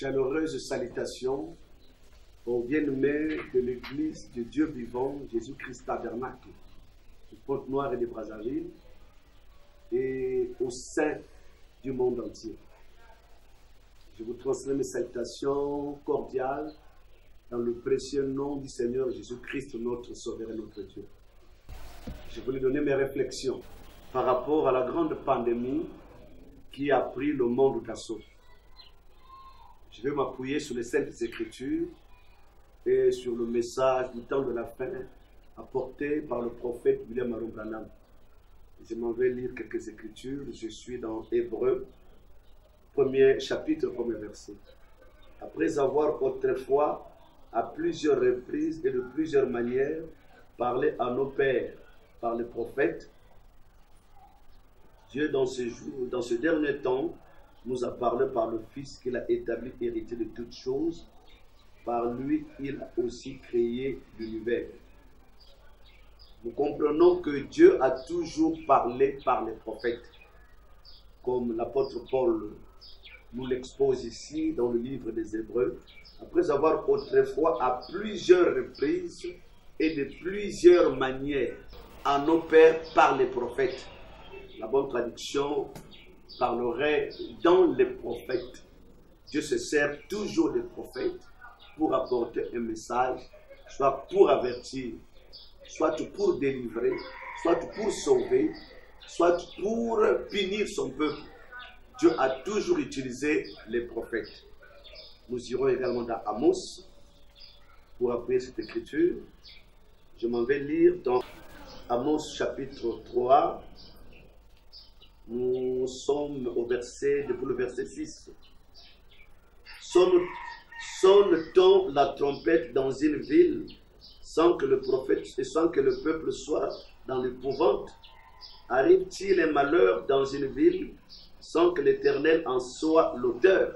Chaleureuse salutation aux bien-aimés de l'Église de Dieu vivant, Jésus-Christ Tabernacle, de Pointe-Noire et de Brazzaville, et aux saints du monde entier. Je vous transmets mes salutations cordiales dans le précieux nom du Seigneur Jésus-Christ, notre Sauveur et notre Dieu. Je voulais donner mes réflexions par rapport à la grande pandémie qui a pris le monde d'assaut. Je vais m'appuyer sur les Saintes Écritures et sur le message du temps de la fin apporté par le prophète William Aron Branham. Je m'en vais lire quelques écritures. Je suis dans Hébreux, premier chapitre, premier verset. Après avoir autrefois, à plusieurs reprises et de plusieurs manières, parlé à nos pères par les prophètes, Dieu, dans ce dernier temps, nous a parlé par le Fils qu'il a établi héritier de toutes choses. Par lui, il a aussi créé l'univers. Nous comprenons que Dieu a toujours parlé par les prophètes, comme l'apôtre Paul nous l'expose ici dans le livre des Hébreux. Après avoir autrefois à plusieurs reprises et de plusieurs manières à nos pères par les prophètes. La bonne traduction parlerait dans les prophètes. Dieu se sert toujours des prophètes pour apporter un message, soit pour avertir, soit pour délivrer, soit pour sauver, soit pour punir son peuple. Dieu a toujours utilisé les prophètes. Nous irons également dans Amos pour appuyer cette écriture. Je m'en vais lire dans Amos chapitre 3. Nous sommes au depuis le verset 6. Sonne-t-on la trompette dans une ville sans que le prophète et sans que le peuple soit dans l'épouvante? Arrive-t-il un malheur dans une ville sans que l'Éternel en soit l'auteur?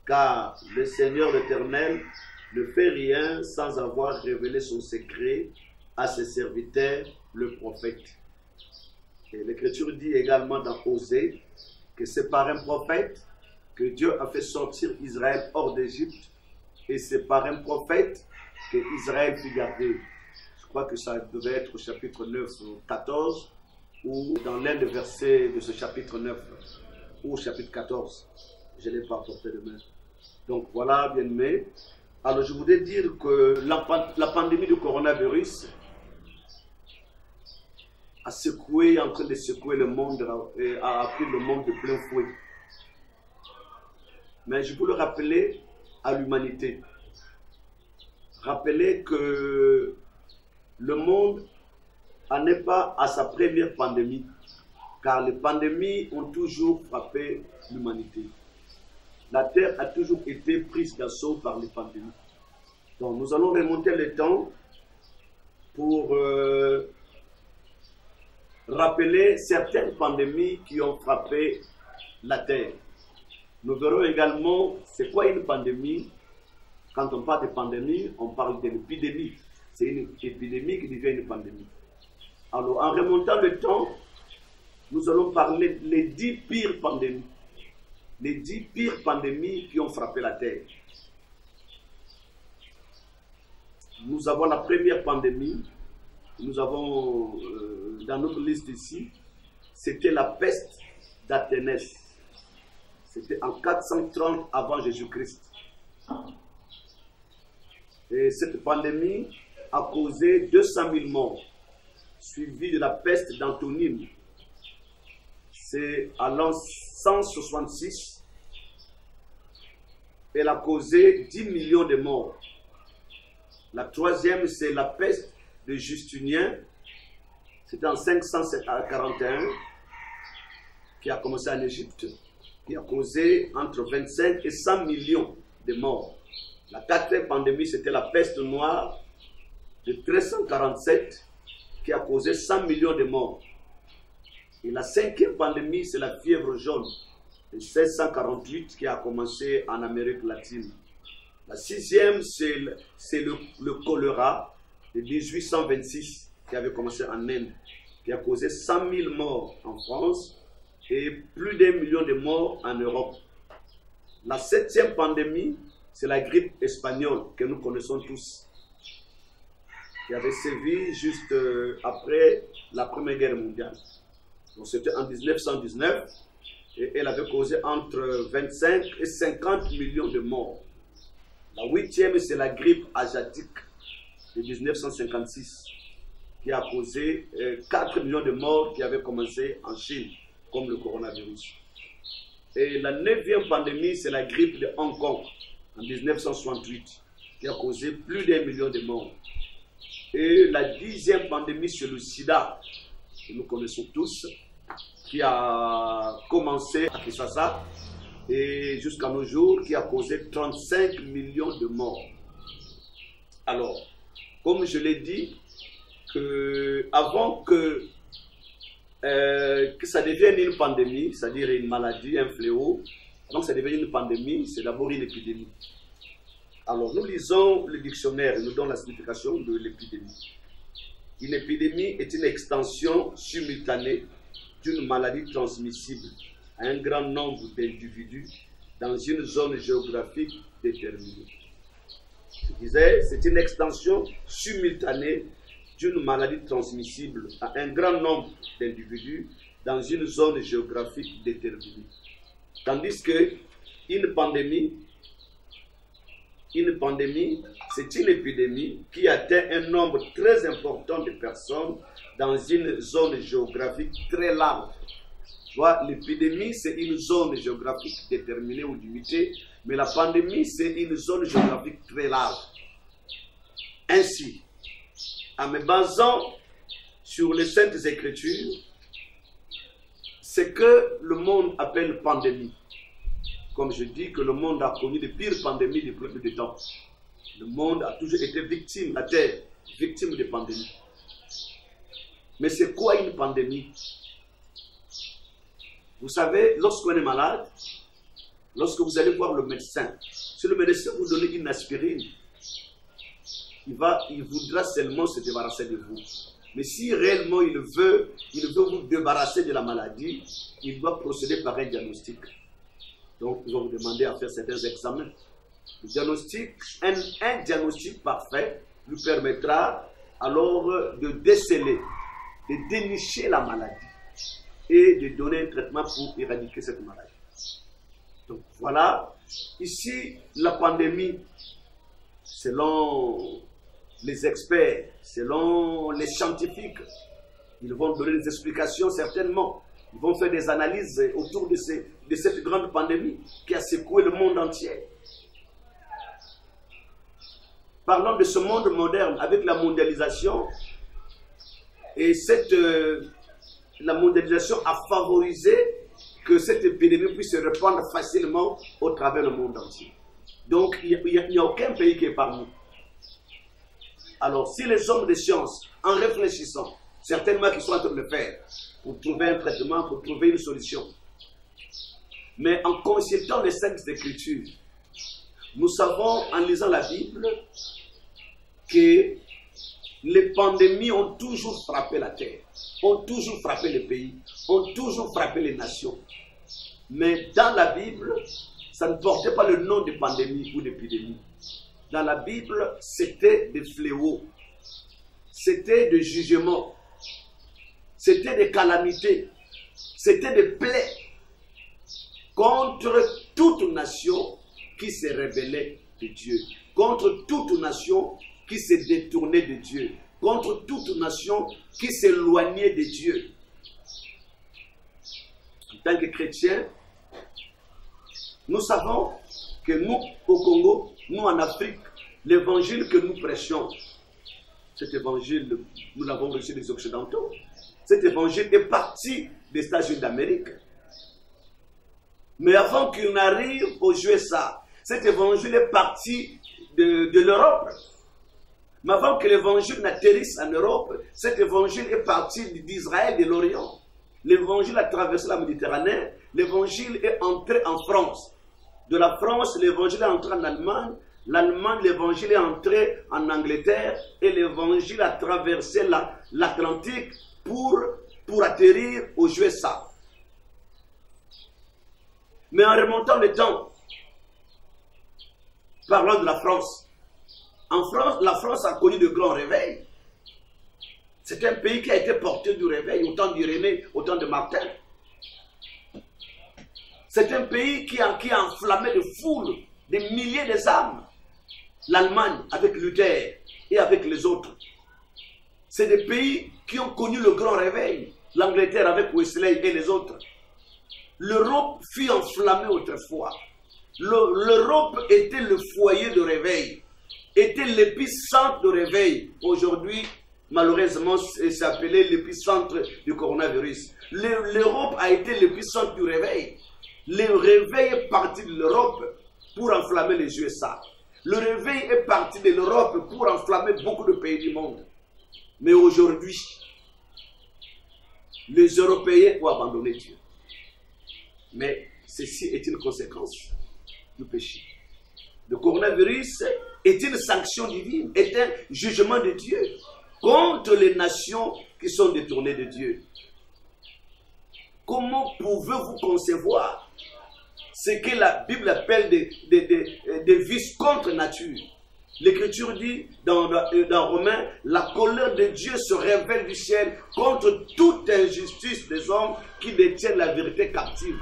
Car le Seigneur l'Éternel ne fait rien sans avoir révélé son secret à ses serviteurs, le prophète. Et l'Écriture dit également dans Osée que c'est par un prophète que Dieu a fait sortir Israël hors d'Égypte, et c'est par un prophète que Israël fut gardé. Je crois que ça devait être au chapitre 9, 14, ou dans l'un des versets de ce chapitre 9, ou au chapitre 14. Je ne l'ai pas porté de main. Donc voilà, bien-aimés. Alors je voudrais dire que la pandémie du coronavirus a secoué, en train de secouer le monde, a pris le monde de plein fouet. Mais je voulais rappeler à l'humanité, rappeler que le monde n'en est pas à sa première pandémie, car les pandémies ont toujours frappé l'humanité. La terre a toujours été prise d'assaut par les pandémies. Donc nous allons remonter le temps pour rappeler certaines pandémies qui ont frappé la terre. Nous verrons également c'est quoi une pandémie. Quand on parle de pandémie, on parle d'une épidémie. C'est une épidémie qui devient une pandémie. Alors, en remontant le temps, nous allons parler des 10 pires pandémies. Les 10 pires pandémies qui ont frappé la terre. Nous avons la première pandémie. Nous avons dans notre liste ici, c'était la peste d'Athénès. C'était en 430 avant Jésus-Christ. Et cette pandémie a causé 200 000 morts, suivie de la peste d'Antonine. C'est à l'an 166. Elle a causé 10 millions de morts. La troisième, c'est la peste de Justinien. C'était en 541 qui a commencé en Égypte, qui a causé entre 25 et 100 millions de morts. La quatrième pandémie, c'était la peste noire de 1347 qui a causé 100 millions de morts. Et la cinquième pandémie, c'est la fièvre jaune de 1648 qui a commencé en Amérique latine. La sixième, c'est le choléra de 1826 qui avait commencé en Inde, qui a causé 100 000 morts en France et plus d'1 million de morts en Europe. La 7e pandémie, c'est la grippe espagnole que nous connaissons tous, qui avait sévi juste après la Première Guerre mondiale. Donc c'était en 1919 et elle avait causé entre 25 et 50 millions de morts. La 8e, c'est la grippe asiatique de 1956 qui a causé 4 millions de morts qui avaient commencé en Chine, comme le coronavirus. Et la 9e pandémie, c'est la grippe de Hong Kong en 1968 qui a causé plus d'1 million de morts. Et la 10e pandémie, c'est le sida, que nous connaissons tous, qui a commencé à Kinshasa et jusqu'à nos jours, qui a causé 35 millions de morts. Alors, comme je l'ai dit, avant que ça devienne une pandémie, c'est-à-dire une maladie, un fléau, avant que ça devienne une pandémie, c'est d'abord une épidémie. Alors, nous lisons le dictionnaire et nous donnons la signification de l'épidémie. Une épidémie est une extension simultanée d'une maladie transmissible à un grand nombre d'individus dans une zone géographique déterminée. Je disais, c'est une extension simultanée d'une maladie transmissible à un grand nombre d'individus dans une zone géographique déterminée. Tandis que une pandémie, c'est une épidémie qui atteint un nombre très important de personnes dans une zone géographique très large. L'épidémie, c'est une zone géographique déterminée ou limitée, mais la pandémie, c'est une zone géographique très large. Ainsi, en me basant sur les Saintes Écritures, ce que le monde appelle pandémie. Comme je dis que le monde a connu de pires pandémies depuis plus de temps. Le monde a toujours été victime, la Terre, victime de pandémies. Mais c'est quoi une pandémie? Vous savez, lorsqu'on est malade, lorsque vous allez voir le médecin, si le médecin vous donne une aspirine, il voudra seulement se débarrasser de vous. Mais si réellement il veut vous débarrasser de la maladie, il doit procéder par un diagnostic. Donc, nous allons vous demander à faire certains examens. Le diagnostic, un diagnostic parfait lui permettra alors de déceler, de dénicher la maladie et de donner un traitement pour éradiquer cette maladie. Donc voilà, ici, la pandémie, selon les experts, selon les scientifiques, ils vont donner des explications certainement. Ils vont faire des analyses autour de cette grande pandémie qui a secoué le monde entier. Parlons de ce monde moderne avec la mondialisation. Et la mondialisation a favorisé que cette épidémie puisse se répandre facilement au travers du monde entier. Donc, il n'y a aucun pays qui est parmi. Alors, si les hommes de science, en réfléchissant, certainement qu'ils sont en train de le faire, pour trouver un traitement, pour trouver une solution. Mais en consultant les Saintes Écritures, nous savons, en lisant la Bible, que les pandémies ont toujours frappé la terre, ont toujours frappé les pays, ont toujours frappé les nations. Mais dans la Bible, ça ne portait pas le nom de pandémie ou d'épidémie. Dans la Bible, c'était des fléaux, c'était des jugements, c'était des calamités, c'était des plaies contre toute nation qui se rébellait de Dieu, contre toute nation qui se détournait de Dieu, contre toute nation qui s'éloignait de Dieu. En tant que chrétiens, nous savons que nous, au Congo, nous en Afrique, l'évangile que nous prêchons, cet évangile, nous l'avons reçu des Occidentaux. Cet évangile est parti des États-Unis d'Amérique. Mais avant qu'il n'arrive aux USA, cet évangile est parti de l'Europe. Mais avant que l'évangile n'atterrisse en Europe, cet évangile est parti d'Israël, de l'Orient. L'évangile a traversé la Méditerranée. L'évangile est entré en France. De la France, l'évangile est entré en Allemagne. L'Allemagne, l'évangile est entré en Angleterre. Et l'évangile a traversé l'Atlantique pour atterrir aux USA. Mais en remontant le temps, Parlons de la France. En France, la France a connu de grands réveils. C'est un pays qui a été porté du réveil, autant d'Irénée, autant de Martin. C'est un pays qui a enflammé de foules, des milliers d'âmes. L'Allemagne avec Luther et avec les autres. C'est des pays qui ont connu le grand réveil. L'Angleterre avec Wesley et les autres. L'Europe fut enflammée autrefois. L'Europe était le foyer de réveil, était l'épicentre de réveil. Aujourd'hui, malheureusement, c'est appelé l'épicentre du coronavirus. L'Europe a été l'épicentre du réveil. Le réveil est parti de l'Europe pour enflammer les USA. Le réveil est parti de l'Europe pour enflammer beaucoup de pays du monde. Mais aujourd'hui, les Européens ont abandonné Dieu. Mais ceci est une conséquence du péché. Le coronavirus est une sanction divine, est un jugement de Dieu contre les nations qui sont détournées de Dieu. Comment pouvez-vous concevoir ce que la Bible appelle des vices contre nature? L'Écriture dit dans Romains, la colère de Dieu se révèle du ciel contre toute injustice des hommes qui détiennent la vérité captive.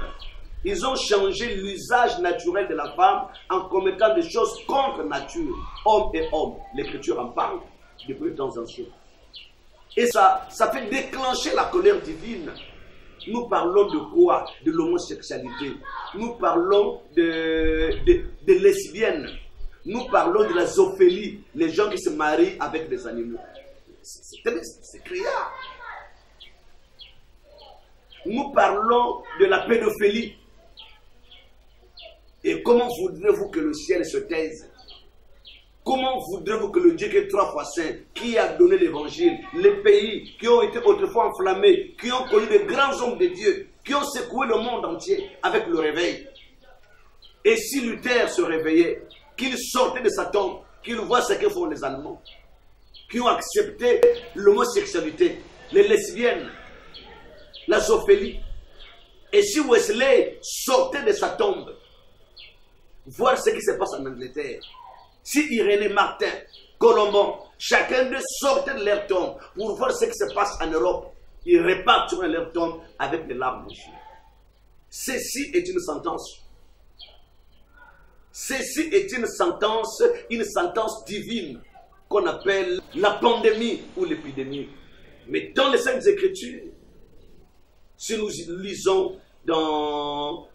Ils ont changé l'usage naturel de la femme en commettant des choses contre nature, homme et homme. L'Écriture en parle depuis les temps anciens. Et ça fait déclencher la colère divine. Nous parlons de quoi? De l'homosexualité. Nous parlons de lesbiennes. Nous parlons de la zoophilie, les gens qui se marient avec des animaux. C'est criard. Nous parlons de la pédophilie. Et comment voudrez-vous que le ciel se taise? Comment voudrez-vous que le Dieu qui est 3 fois saint, qui a donné l'évangile, les pays qui ont été autrefois enflammés, qui ont connu de grands hommes de Dieu, qui ont secoué le monde entier avec le réveil? Et si Luther se réveillait, qu'il sortait de sa tombe, qu'il voit ce que font les Allemands, qui ont accepté l'homosexualité, les lesbiennes, la zoophilie. Et si Wesley sortait de sa tombe, voir ce qui se passe en Angleterre, si Irénée, Martin, Colomban, chacun d'eux sortait de leur tombe pour voir ce qui se passe en Europe, ils repartent sur leur tombe avec des larmes de Dieu. Ceci est une sentence. Ceci est une sentence divine qu'on appelle la pandémie ou l'épidémie. Mais dans les Saintes Écritures, si nous lisons dans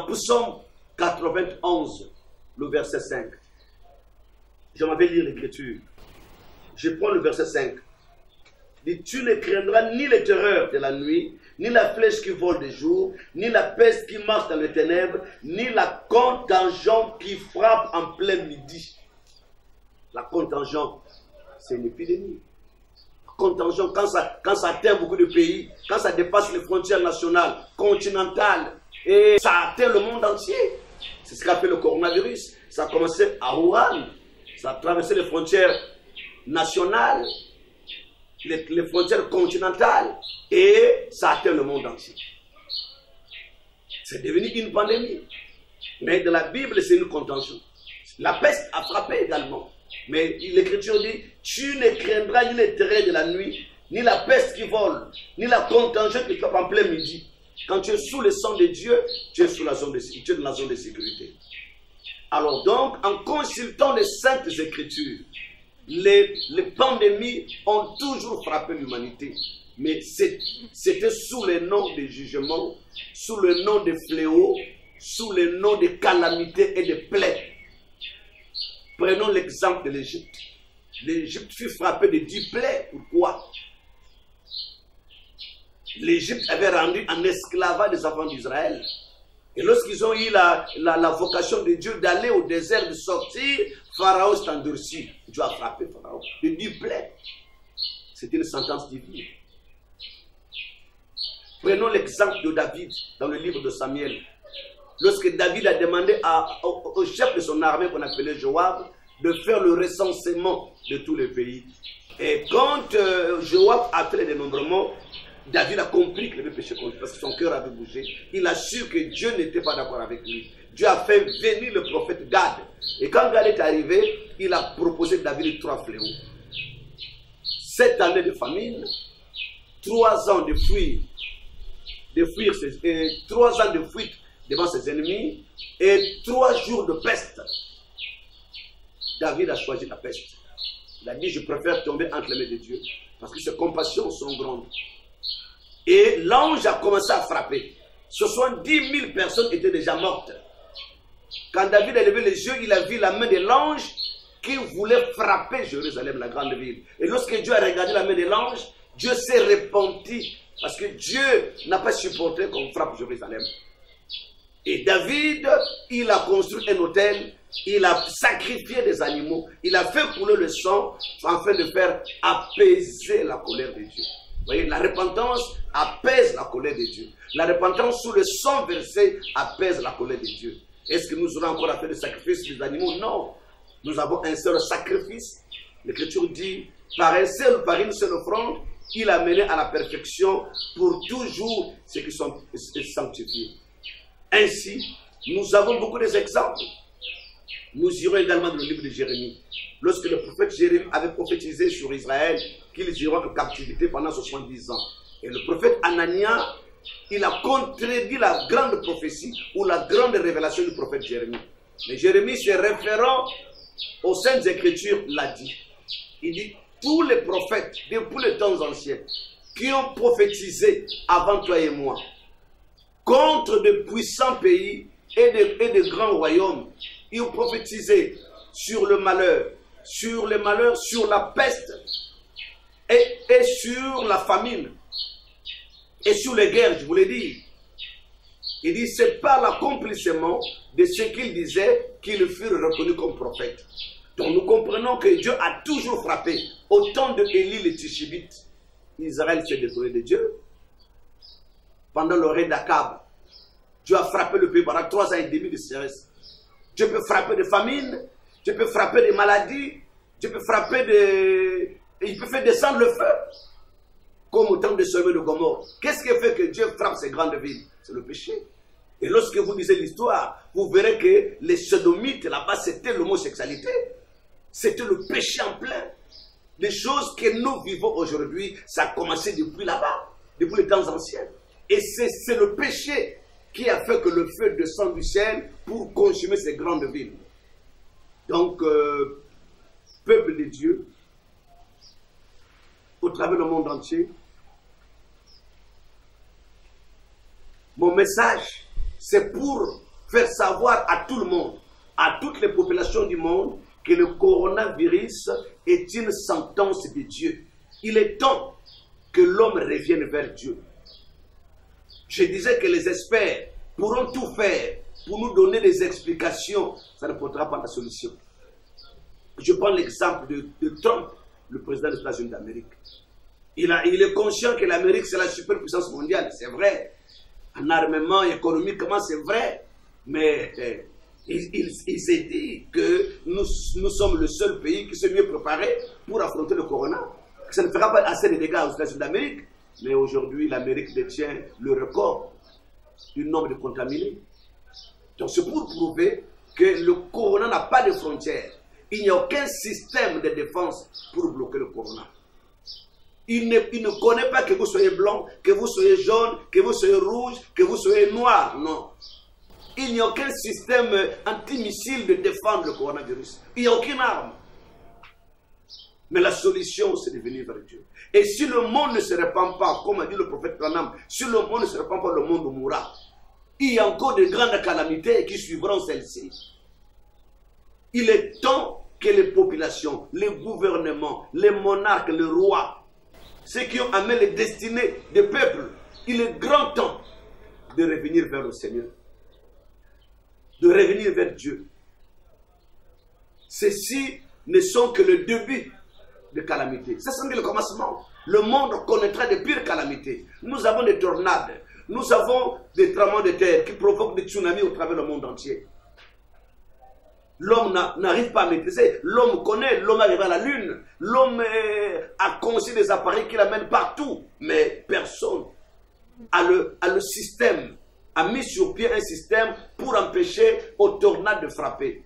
Psaume 91, le verset 5, j'aimerais lire l'Écriture. Je prends le verset 5. Il dit, tu ne craindras ni les terreurs de la nuit, ni la flèche qui vole de jour, ni la peste qui marche dans les ténèbres, ni la contagion qui frappe en plein midi. La contagion, c'est une épidémie. La contagion, quand ça atteint beaucoup de pays, quand ça dépasse les frontières nationales, continentales, et ça atteint le monde entier. C'est ce qu'a fait le coronavirus. Ça a commencé à Wuhan, ça a traversé les frontières nationales, les frontières continentales, et ça atteint le monde entier. C'est devenu une pandémie. Mais dans la Bible, c'est une contagion. La peste a frappé également. Mais l'Écriture dit, tu ne craindras ni les terreurs de la nuit, ni la peste qui vole, ni la contagion qui frappe en plein midi. Quand tu es sous le sang de Dieu, tu es dans la zone de sécurité. Alors donc, en consultant les Saintes Écritures, les pandémies ont toujours frappé l'humanité. Mais c'était sous le nom de jugement, sous le nom de fléaux, sous le nom de calamités et de plaies. Prenons l'exemple de l'Égypte. L'Égypte fut frappée de 10 plaies. Pourquoi? L'Égypte avait rendu en esclavage des enfants d'Israël. Et lorsqu'ils ont eu la vocation de Dieu d'aller au désert, de sortir, Pharaon s'est endurci. Dieu a frappé Pharaon de 10 plaies. C'est une sentence divine. Prenons l'exemple de David dans le livre de Samuel. Lorsque David a demandé au chef de son armée qu'on appelait Joab de faire le recensement de tous les pays. Et quand Joab a fait le dénombrement, David a compris qu'il avait péché contre lui parce que son cœur avait bougé. Il a su que Dieu n'était pas d'accord avec lui. Dieu a fait venir le prophète Gad. Et quand Gad est arrivé, il a proposé à David 3 fléaux. 7 années de famine, 3 ans de fuir, 3 ans de fuite devant ses ennemis et 3 jours de peste. David a choisi la peste. Il a dit, je préfère tomber entre les mains de Dieu parce que ses compassions sont grandes. Et l'ange a commencé à frapper. 70 000 personnes étaient déjà mortes. Quand David a levé les yeux, il a vu la main de l'ange qui voulait frapper Jérusalem, la grande ville. Et lorsque Dieu a regardé la main de l'ange, Dieu s'est repenti parce que Dieu n'a pas supporté qu'on frappe Jérusalem. Et David, il a construit un autel, il a sacrifié des animaux, il a fait couler le sang afin de faire apaiser la colère de Dieu. Vous voyez, la repentance apaise la colère de Dieu. La repentance sous le sang versé apaise la colère de Dieu. Est-ce que nous aurons encore à faire des sacrifices des animaux? Non. Nous avons un seul sacrifice. L'Écriture dit, par une seule offrande, il a mené à la perfection pour toujours ceux qui sont sanctifiés. Ainsi, nous avons beaucoup d'exemples. Nous irons également dans le livre de Jérémie. Lorsque le prophète Jérémie avait prophétisé sur Israël qu'ils iront en captivité pendant 70 ans. Et le prophète Anania, il a contredit la grande prophétie ou la grande révélation du prophète Jérémie. Mais Jérémie, se référant aux Saintes Écritures, l'a dit. Il dit, tous les prophètes, depuis les temps anciens, qui ont prophétisé avant toi et moi, contre de puissants pays et de grands royaumes, ils ont prophétisé sur le malheur, sur les malheurs, sur la peste et sur la famine et sur les guerres, je vous l'ai dit. Il dit, c'est par l'accomplissement de ce qu'il disait qu'ils furent reconnus comme prophètes. Donc nous comprenons que Dieu a toujours frappé. Au temps de Élie le Tishibite, Israël s'est détourné de Dieu. Pendant le règne d'Akab, Dieu a frappé le pays pendant 3 ans et demi de sécheresse. Dieu peut frapper de famine, Dieu peut frapper de maladies, Dieu peut frapper de... Il peut faire descendre le feu, comme au temps de Sodome et de Gomorrhe. Qu'est-ce qui fait que Dieu frappe ces grandes villes? C'est le péché. Et lorsque vous lisez l'histoire, vous verrez que les sodomites, là-bas, c'était l'homosexualité. C'était le péché en plein. Les choses que nous vivons aujourd'hui, ça a commencé depuis là-bas, depuis les temps anciens. Et c'est le péché qui a fait que le feu descend du ciel pour consumer ces grandes villes. Donc, peuple de Dieu, au travers du monde entier, mon message, c'est pour faire savoir à tout le monde, à toutes les populations du monde, que le coronavirus est une sentence de Dieu. Il est temps que l'homme revienne vers Dieu. Je disais que les experts pourront tout faire pour nous donner des explications. Ça ne portera pas la solution. Je prends l'exemple de Trump, le président des États-Unis d'Amérique. Il est conscient que l'Amérique, c'est la superpuissance mondiale. C'est vrai. En armement, économiquement, c'est vrai. Mais il s'est dit que nous sommes le seul pays qui s'est mieux préparé pour affronter le corona. Ça ne fera pas assez de dégâts aux États-Unis d'Amérique. Mais aujourd'hui, l'Amérique détient le record du nombre de contaminés. Donc c'est pour prouver que le corona n'a pas de frontières. Il n'y a aucun système de défense pour bloquer le corona. Il ne connaît pas que vous soyez blanc, que vous soyez jaune, que vous soyez rouge, que vous soyez noir. Non. Il n'y a aucun système antimissile de défendre le coronavirus. Il n'y a aucune arme. Mais la solution, c'est de venir vers Dieu. Et si le monde ne se répand pas, comme a dit le prophète Branham, si le monde ne se répand pas, le monde mourra. Il y a encore de grandes calamités qui suivront celles-ci. Il est temps que les populations, les gouvernements, les monarques, les rois, ceux qui ont amené les destinées des peuples, il est grand temps de revenir vers le Seigneur, de revenir vers Dieu. Ceci ne sont que le début de calamités. Ce sont que le commencement. Le monde connaîtra de pires calamités. Nous avons des tornades, nous avons des tremblements de terre qui provoquent des tsunamis au travers du monde entier. L'homme n'arrive pas à maîtriser. L'homme connaît, l'homme arrive à la lune. L'homme a conçu des appareils qui l'amènent partout. Mais personne a le système, a mis sur pied un système pour empêcher aux tornades de frapper.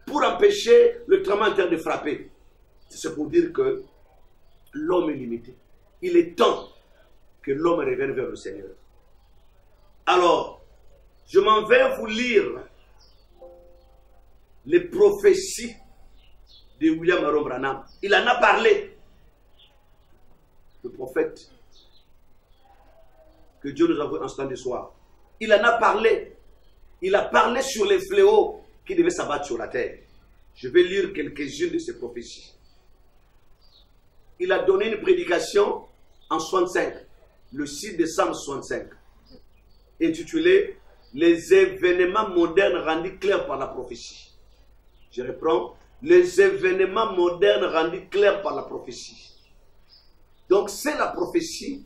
Pour empêcher le tremblement de terre de frapper. C'est pour dire que l'homme est limité. Il est temps que l'homme revienne vers le Seigneur. Alors, je m'en vais vous lire les prophéties de William Aaron Branham. Il en a parlé. Le prophète que Dieu nous a envoyé en ce temps de soir. Il en a parlé. Il a parlé sur les fléaux qui devaient s'abattre sur la terre. Je vais lire quelques-unes de ces prophéties. Il a donné une prédication en 65, le 6 décembre 65, intitulée « Les événements modernes rendus clairs par la prophétie ». Je reprends, « Les événements modernes rendus clairs par la prophétie ». Donc c'est la prophétie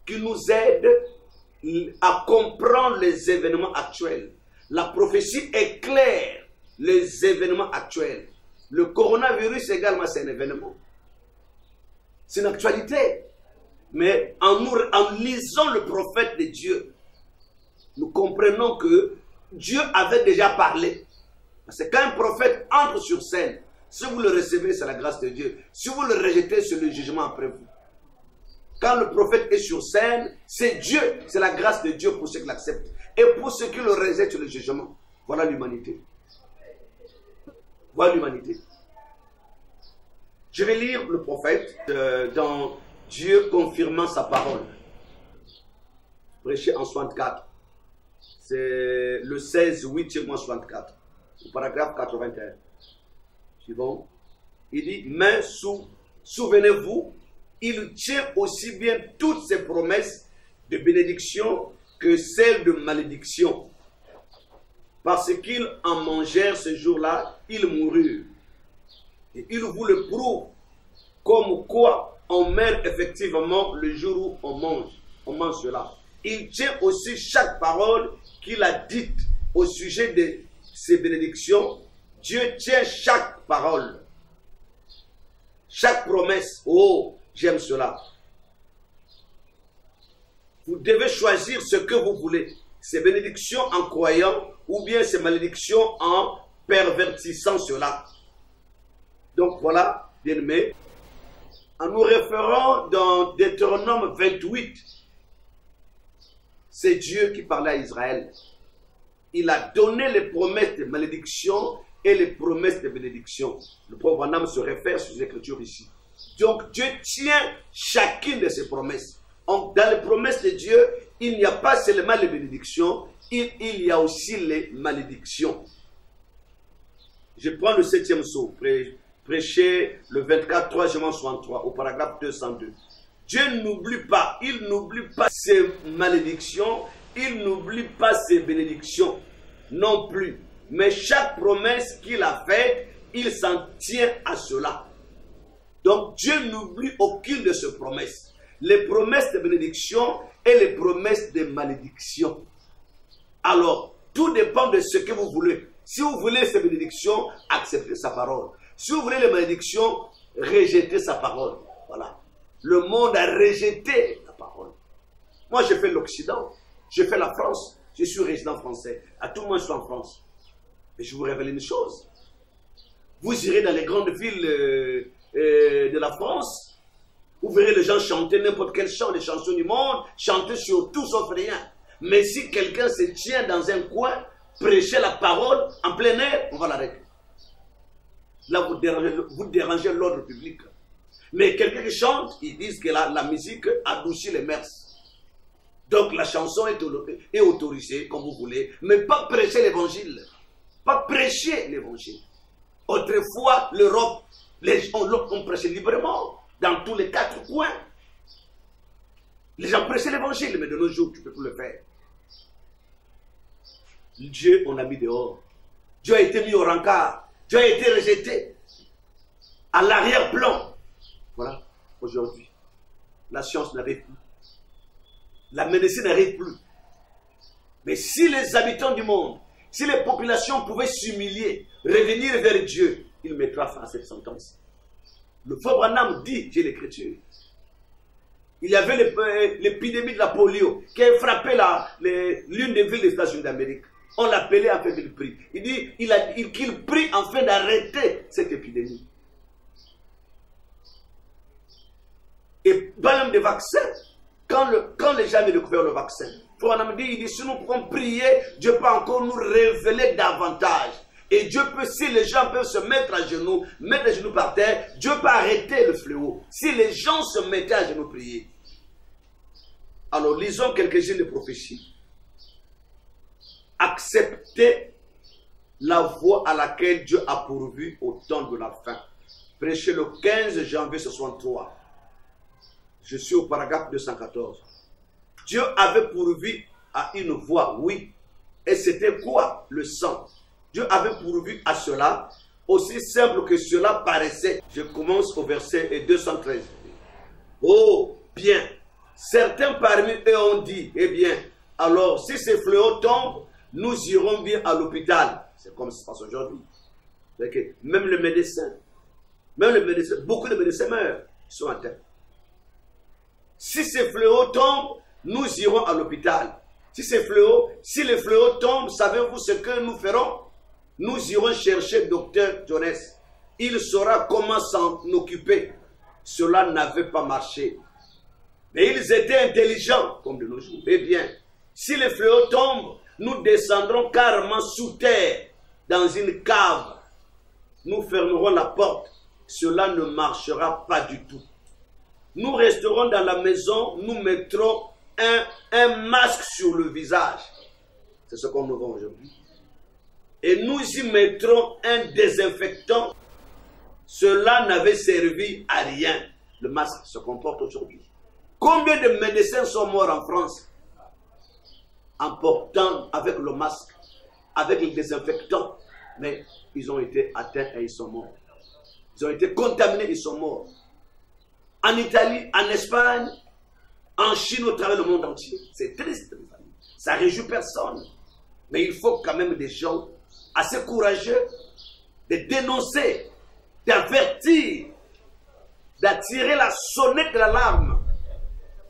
qui nous aide à comprendre les événements actuels. La prophétie éclaire les événements actuels. Le coronavirus également, c'est un événement. C'est une actualité. Mais en lisant le prophète de Dieu, nous comprenons que Dieu avait déjà parlé. Parce que quand un prophète entre sur scène, si vous le recevez, c'est la grâce de Dieu. Si vous le rejetez, c'est le jugement après vous. Quand le prophète est sur scène, c'est Dieu, c'est la grâce de Dieu pour ceux qui l'acceptent. Et pour ceux qui le rejettent, c'est le jugement. Voilà l'humanité. Voilà l'humanité. Je vais lire le prophète dans Dieu confirmant sa parole. Prêché en 64. C'est le 16/8 mois 64. Au paragraphe 81. Suivant. Il dit, mais souvenez-vous, il tient aussi bien toutes ses promesses de bénédiction que celles de malédiction. Parce qu'ils en mangèrent ce jour-là, ils moururent. Et il vous le prouve, comme quoi on meurt effectivement le jour où on mange cela. Il tient aussi chaque parole qu'il a dite au sujet de ses bénédictions. Dieu tient chaque parole, chaque promesse. Oh, j'aime cela. Vous devez choisir ce que vous voulez. Ces bénédictions en croyant ou bien ces malédictions en pervertissant cela. Donc voilà, bien-aimés, en nous référant dans Deutéronome 28, c'est Dieu qui parlait à Israël. Il a donné les promesses de malédiction et les promesses de bénédiction. Le prophète Branham se réfère sur les Écritures ici. Donc Dieu tient chacune de ses promesses. Dans les promesses de Dieu, il n'y a pas seulement les bénédictions, il y a aussi les malédictions. Je prends le 7e saut, prêché le 24 juin 63, au paragraphe 202. Dieu n'oublie pas, il n'oublie pas ses malédictions, il n'oublie pas ses bénédictions non plus. Mais chaque promesse qu'il a faite, il s'en tient à cela. Donc Dieu n'oublie aucune de ses promesses. Les promesses de bénédiction et les promesses de malédiction. Alors, tout dépend de ce que vous voulez. Si vous voulez ces bénédictions, acceptez sa parole. Si vous voulez les malédictions, rejetez sa parole. Voilà. Le monde a rejeté la parole. Moi, j'ai fait l'Occident. J'ai fait la France. Je suis résident français. À tout le monde, je suis en France. Et je vous révèle une chose. Vous irez dans les grandes villes de la France. Vous verrez les gens chanter n'importe quel chant, les chansons du monde, chanter sur tout sauf rien. Mais si quelqu'un se tient dans un coin, prêcher la parole en plein air, on va l'arrêter. Là, vous dérangez l'ordre public. Mais quelqu'un qui chante, ils disent que la musique adoucit les mœurs. Donc la chanson est autorisée, comme vous voulez, mais pas prêcher l'évangile. Pas prêcher l'évangile. Autrefois, l'Europe, les gens ont prêché librement. Dans tous les 4 coins. Les gens prêchaient l'évangile, mais de nos jours, tu ne peux plus le faire. Dieu, on l'a mis dehors. Dieu a été mis au rencard. Dieu a été rejeté. À l'arrière-plan. Voilà, aujourd'hui. La science n'arrive plus. La médecine n'arrive plus. Mais si les habitants du monde Si les populations pouvaient s'humilier, revenir vers Dieu, il mettra fin à cette sentence. Le frère Branham dit, j'ai l'écriture. Il y avait l'épidémie de la polio qui a frappé l'une des villes des États-Unis d'Amérique. On l'appelait afin qu'il prie. Il dit qu'il prie afin d'arrêter cette épidémie. Et pas même des vaccins. Quand les gens avaient découvert le vaccin, Branham dit, il dit, si nous pouvons prier, Dieu peut encore nous révéler davantage. Et Dieu peut, si les gens peuvent se mettre à genoux par terre, Dieu peut arrêter le fléau. Si les gens se mettaient à genoux prier. Alors, lisons quelques-unes de prophéties. Acceptez la voie à laquelle Dieu a pourvu au temps de la fin. Prêché le 15 janvier 63. Je suis au paragraphe 214. Dieu avait pourvu à une voie, oui. Et c'était quoi? Le sang. Dieu avait pourvu à cela, aussi simple que cela paraissait. Je commence au verset 213. Oh, bien. Certains parmi eux ont dit, eh bien, alors si ces fléaux tombent, nous irons bien à l'hôpital. C'est comme ça se passe aujourd'hui. Même les médecins, beaucoup de médecins meurent, ils sont atteints. Si ces fléaux tombent, nous irons à l'hôpital. Si les fléaux tombent, savez-vous ce que nous ferons? Nous irons chercher Dr. Jones. Il saura comment s'en occuper. Cela n'avait pas marché. Mais ils étaient intelligents, comme de nos jours. Eh bien, si les fléaux tombent, nous descendrons carrément sous terre, dans une cave. Nous fermerons la porte. Cela ne marchera pas du tout. Nous resterons dans la maison, nous mettrons un masque sur le visage. C'est ce qu'on nous vend aujourd'hui. Et nous y mettrons un désinfectant. Cela n'avait servi à rien. Le masque se comporte aujourd'hui. Combien de médecins sont morts en France en portant avec le masque, avec le désinfectant, mais ils ont été atteints et ils sont morts. Ils ont été contaminés, ils sont morts. En Italie, en Espagne, en Chine, au travers du monde entier. C'est triste, les amis. Ça ne réjouit personne. Mais il faut quand même des gens assez courageux de dénoncer, d'avertir, d'attirer la sonnette de l'alarme,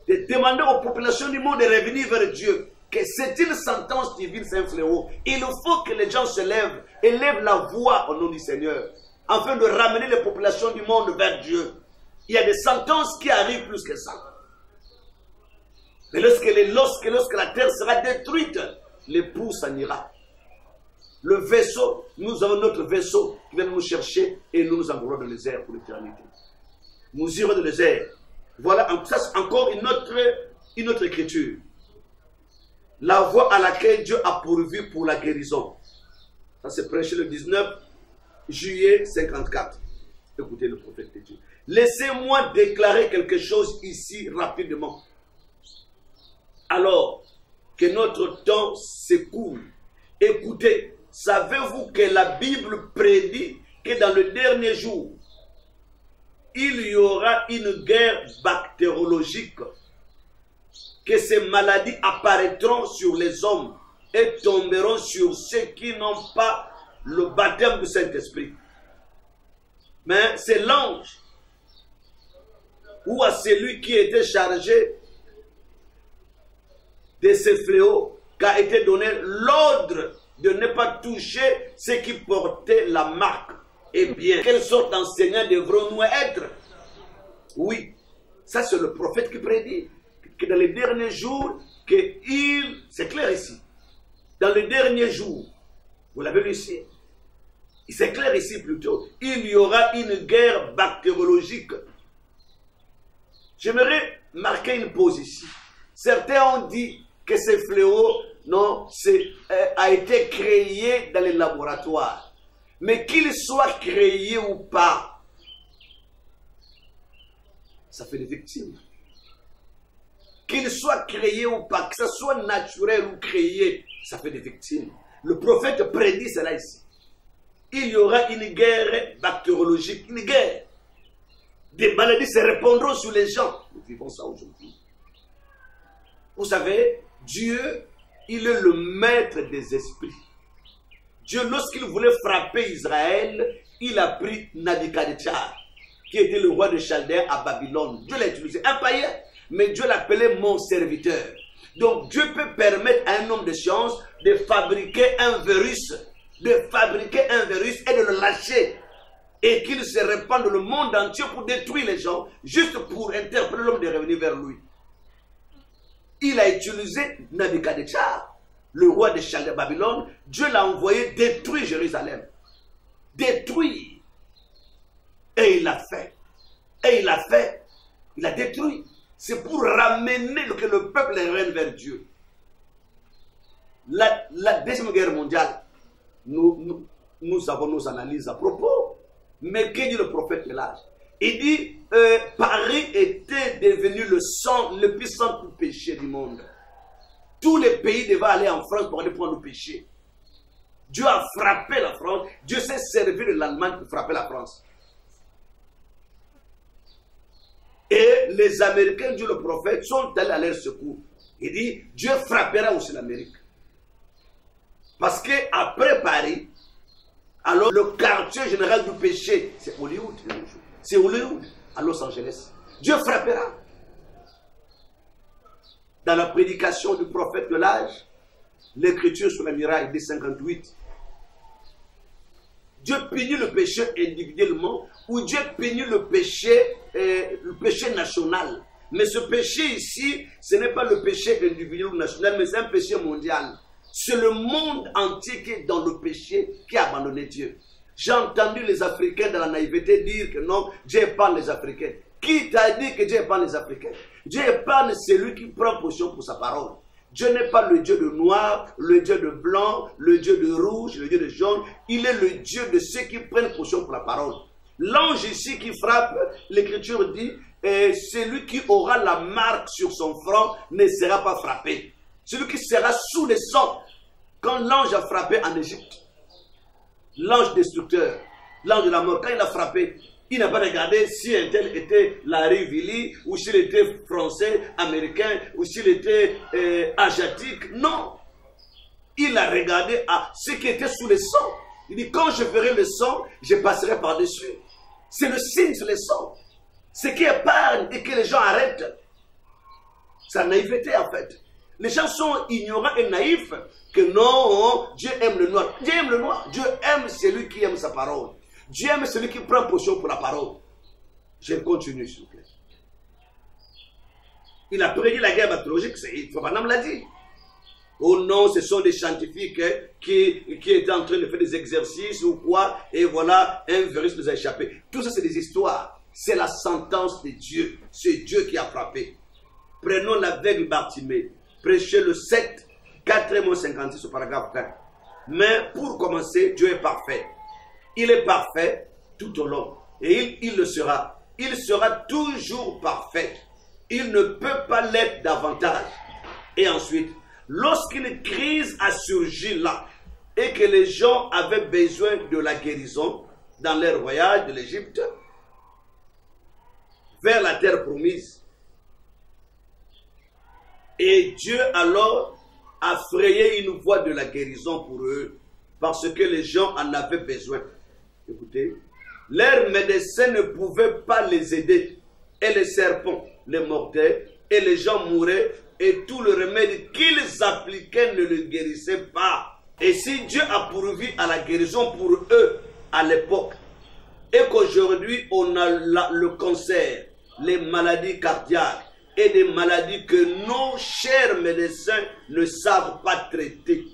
de demander aux populations du monde de revenir vers Dieu, que c'est une sentence divine, c'est un fléau. Il faut que les gens se lèvent et lèvent la voix au nom du Seigneur, afin de ramener les populations du monde vers Dieu. Il y a des sentences qui arrivent plus que ça. Mais lorsque la terre sera détruite, l'époux s'en ira. Le vaisseau, nous avons notre vaisseau qui vient nous chercher et nous envoierons dans les airs pour l'éternité. Nous irons dans les airs. Voilà, ça c'est encore une autre écriture. La voie à laquelle Dieu a pourvu pour la guérison. Ça c'est prêché le 19 juillet 54. Écoutez le prophète de Dieu. Laissez-moi déclarer quelque chose ici rapidement. Alors que notre temps s'écoule, écoutez, savez-vous que la Bible prédit que dans le dernier jour, il y aura une guerre bactériologique, que ces maladies apparaîtront sur les hommes et tomberont sur ceux qui n'ont pas le baptême du Saint-Esprit. Mais c'est l'ange ou à celui qui était chargé de ces fléaux qu'a été donné l'ordre de ne pas toucher ceux qui portaient la marque. Eh bien, quelle sorte d'enseignants devrons-nous être? Oui, ça c'est le prophète qui prédit que dans les derniers jours, c'est clair ici, dans les derniers jours, vous l'avez lu ici, c'est clair ici plutôt, il y aura une guerre bactériologique. J'aimerais marquer une pause ici. Certains ont dit que ce fléau a été créé dans les laboratoires. Mais qu'il soit créé ou pas, ça fait des victimes. Qu'il soit créé ou pas, que ce soit naturel ou créé, ça fait des victimes. Le prophète prédit cela ici. Il y aura une guerre bactériologique, une guerre. Des maladies se répandront sur les gens. Nous vivons ça aujourd'hui. Vous savez, Dieu, il est le maître des esprits. Dieu, lorsqu'il voulait frapper Israël, il a pris Nabuchodonosor, qui était le roi de Chaldée à Babylone. Dieu l'a utilisé, un païen, mais Dieu l'appelait mon serviteur. Donc Dieu peut permettre à un homme de science de fabriquer un virus, et de le lâcher, et qu'il se répande dans le monde entier pour détruire les gens, juste pour interpeller l'homme de revenir vers lui. Il a utilisé Nabuchodonosor, le roi de Chaldée de Babylone. Dieu l'a envoyé détruire Jérusalem. Détruire. Et il l'a fait. Il a détruit. C'est pour ramener que le peuple revienne vers Dieu. La Deuxième Guerre mondiale, nous avons nos analyses à propos. Mais que dit le prophète de l'âge? Il dit, Paris était devenu le puissant péché du monde. Tous les pays devaient aller en France pour aller prendre le péché. Dieu a frappé la France. Dieu s'est servi de l'Allemagne pour frapper la France. Et les Américains, Dieu le prophète, sont allés à leur secours. Il dit, Dieu frappera aussi l'Amérique. Parce qu'après Paris, alors le quartier général du péché, c'est Hollywood. C'est Hollywood, à Los Angeles. Dieu frappera. Dans la prédication du prophète de l'âge, l'écriture sur la muraille des 58, Dieu punit le péché individuellement, ou Dieu punit le péché national. Mais ce péché ici, ce n'est pas le péché individuel ou national, mais c'est un péché mondial. C'est le monde entier qui est dans le péché, qui a abandonné Dieu. J'ai entendu les Africains dans la naïveté dire que non, Dieu épargne les Africains. Qui t'a dit que Dieu épargne les Africains? Dieu épargne celui qui prend position pour sa parole. Dieu n'est pas le Dieu de noir, le Dieu de blanc, le Dieu de rouge, le Dieu de jaune. Il est le Dieu de ceux qui prennent position pour la parole. L'ange ici qui frappe, l'écriture dit, celui qui aura la marque sur son front ne sera pas frappé. Celui qui sera sous le sang. Quand l'ange a frappé en Égypte, l'ange destructeur, l'ange de la mort, quand il a frappé, il n'a pas regardé si un tel était Larry Villy, ou s'il était français, américain, ou s'il était asiatique. Non. Il a regardé à ce qui était sous le sang. Il dit, quand je verrai le sang, je passerai par-dessus. C'est le signe sur le sang. Ce qui épargne et que les gens arrêtent. C'est la naïveté en fait. Les gens sont ignorants et naïfs que non, Dieu aime le noir. Dieu aime le noir. Dieu aime celui qui aime sa parole. Dieu aime celui qui prend position pour la parole. Je continue, s'il vous plaît. Il a prédit la guerre bactériologique, Fabana l'a dit. Oh non, ce sont des scientifiques qui étaient en train de faire des exercices ou quoi, et voilà, un virus nous a échappé. Tout ça, c'est des histoires. C'est la sentence de Dieu. C'est Dieu qui a frappé. Prenons l'aveugle Bartimée. Prêchez le 7, 4e 56 au paragraphe 1. Mais pour commencer, Dieu est parfait. Il est parfait tout au long. Et il le sera. Il sera toujours parfait. Il ne peut pas l'être davantage. Et ensuite, lorsqu'une crise a surgi là, et que les gens avaient besoin de la guérison dans leur voyage de l'Égypte vers la terre promise, et Dieu alors a frayé une voie de la guérison pour eux, parce que les gens en avaient besoin. Écoutez, leurs médecins ne pouvaient pas les aider, et les serpents les mordaient, et les gens mouraient, et tout le remède qu'ils appliquaient ne le guérissait pas. Et si Dieu a pourvu à la guérison pour eux à l'époque, et qu'aujourd'hui on a le cancer, les maladies cardiaques, et des maladies que nos chers médecins ne savent pas traiter.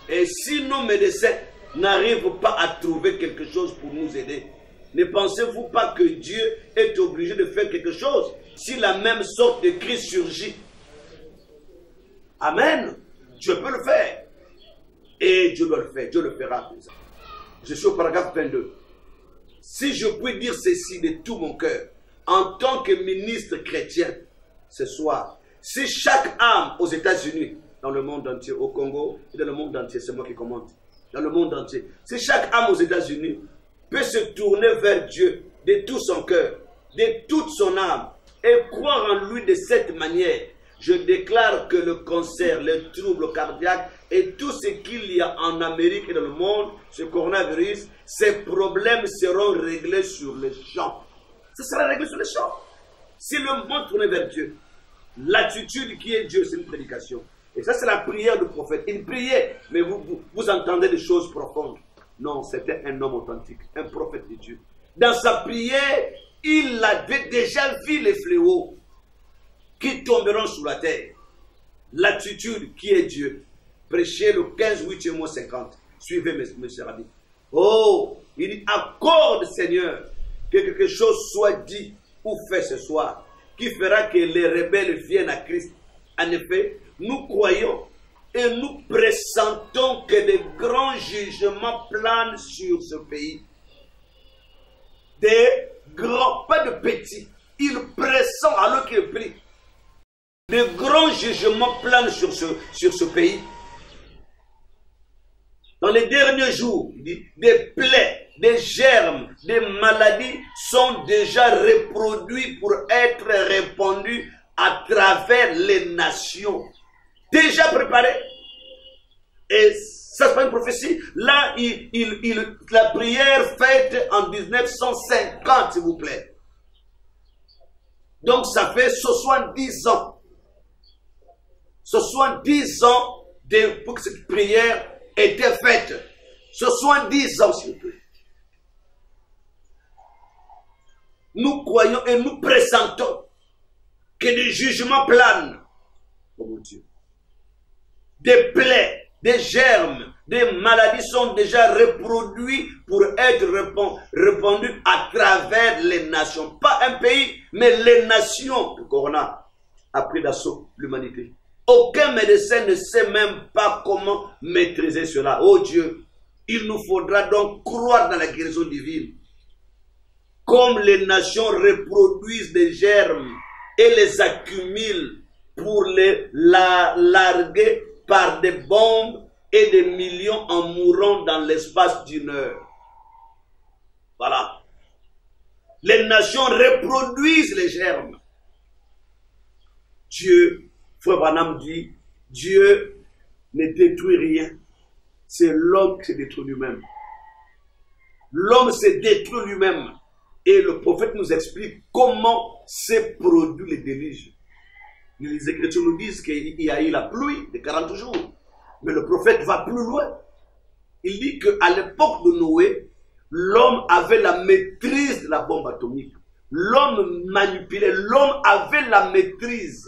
Et si nos médecins n'arrivent pas à trouver quelque chose pour nous aider, ne pensez-vous pas que Dieu est obligé de faire quelque chose si la même sorte de crise surgit? Amen. Dieu peut le faire. Et Dieu doit le faire. Dieu le fera. Je suis au paragraphe 22. Si je puis dire ceci de tout mon cœur, en tant que ministre chrétien, ce soir, si chaque âme aux États-Unis, dans le monde entier, au Congo, et dans le monde entier, c'est moi qui commente, dans le monde entier, si chaque âme aux États-Unis peut se tourner vers Dieu de tout son cœur, de toute son âme, et croire en lui de cette manière, Je déclare que le cancer, les troubles cardiaques et tout ce qu'il y a en Amérique et dans le monde, ce coronavirus, ces problèmes seront réglés sur le champ. Ça sera réglé sur le champ. Si le monde tourne vers Dieu, l'attitude qui est Dieu, c'est une prédication. Et ça, c'est la prière du prophète. Il priait, mais vous entendez des choses profondes. Non, c'était un homme authentique, un prophète de Dieu. Dans sa prière, il avait déjà vu les fléaux qui tomberont sur la terre. L'attitude qui est Dieu. Prêchez le 15 8 mois 50. Suivez mes rabbis. Oh, il dit, accorde Seigneur que quelque chose soit dit ou fait ce soir, qui fera que les rebelles viennent à Christ. En effet, nous croyons et nous pressentons que de grands jugements planent sur ce pays. Des grands, pas de petits. Il pressent alors qu'il prie. De grands jugements planent sur ce pays. Dans les derniers jours, des plaies, des germes, des maladies sont déjà reproduits pour être répandus à travers les nations. Déjà préparés. Et ça, c'est pas une prophétie. Là, la prière faite en 1950, s'il vous plaît. Donc, ça fait 70 ans. 70 ans pour que cette prière était faite. 70 ans, s'il vous plaît. Nous croyons et nous pressentons que des jugements planent. Oh mon Dieu. Des plaies, des germes, des maladies sont déjà reproduits pour être répandus à travers les nations. Pas un pays, mais les nations. Le corona a pris d'assaut l'humanité. Aucun médecin ne sait même pas comment maîtriser cela. Oh Dieu, il nous faudra donc croire dans la guérison divine. Comme les nations reproduisent des germes et les accumulent pour les larguer par des bombes et des millions en mourant dans l'espace d'une heure. Voilà. Les nations reproduisent les germes. Dieu, Frère Branham dit, Dieu ne détruit rien. C'est l'homme qui se détruit lui-même. L'homme se détruit lui-même. Et le prophète nous explique comment s'est produit le déluge. Les Écritures nous disent qu'il y a eu la pluie de 40 jours. Mais le prophète va plus loin. Il dit qu'à l'époque de Noé, l'homme avait la maîtrise de la bombe atomique. L'homme manipulait, l'homme avait la maîtrise.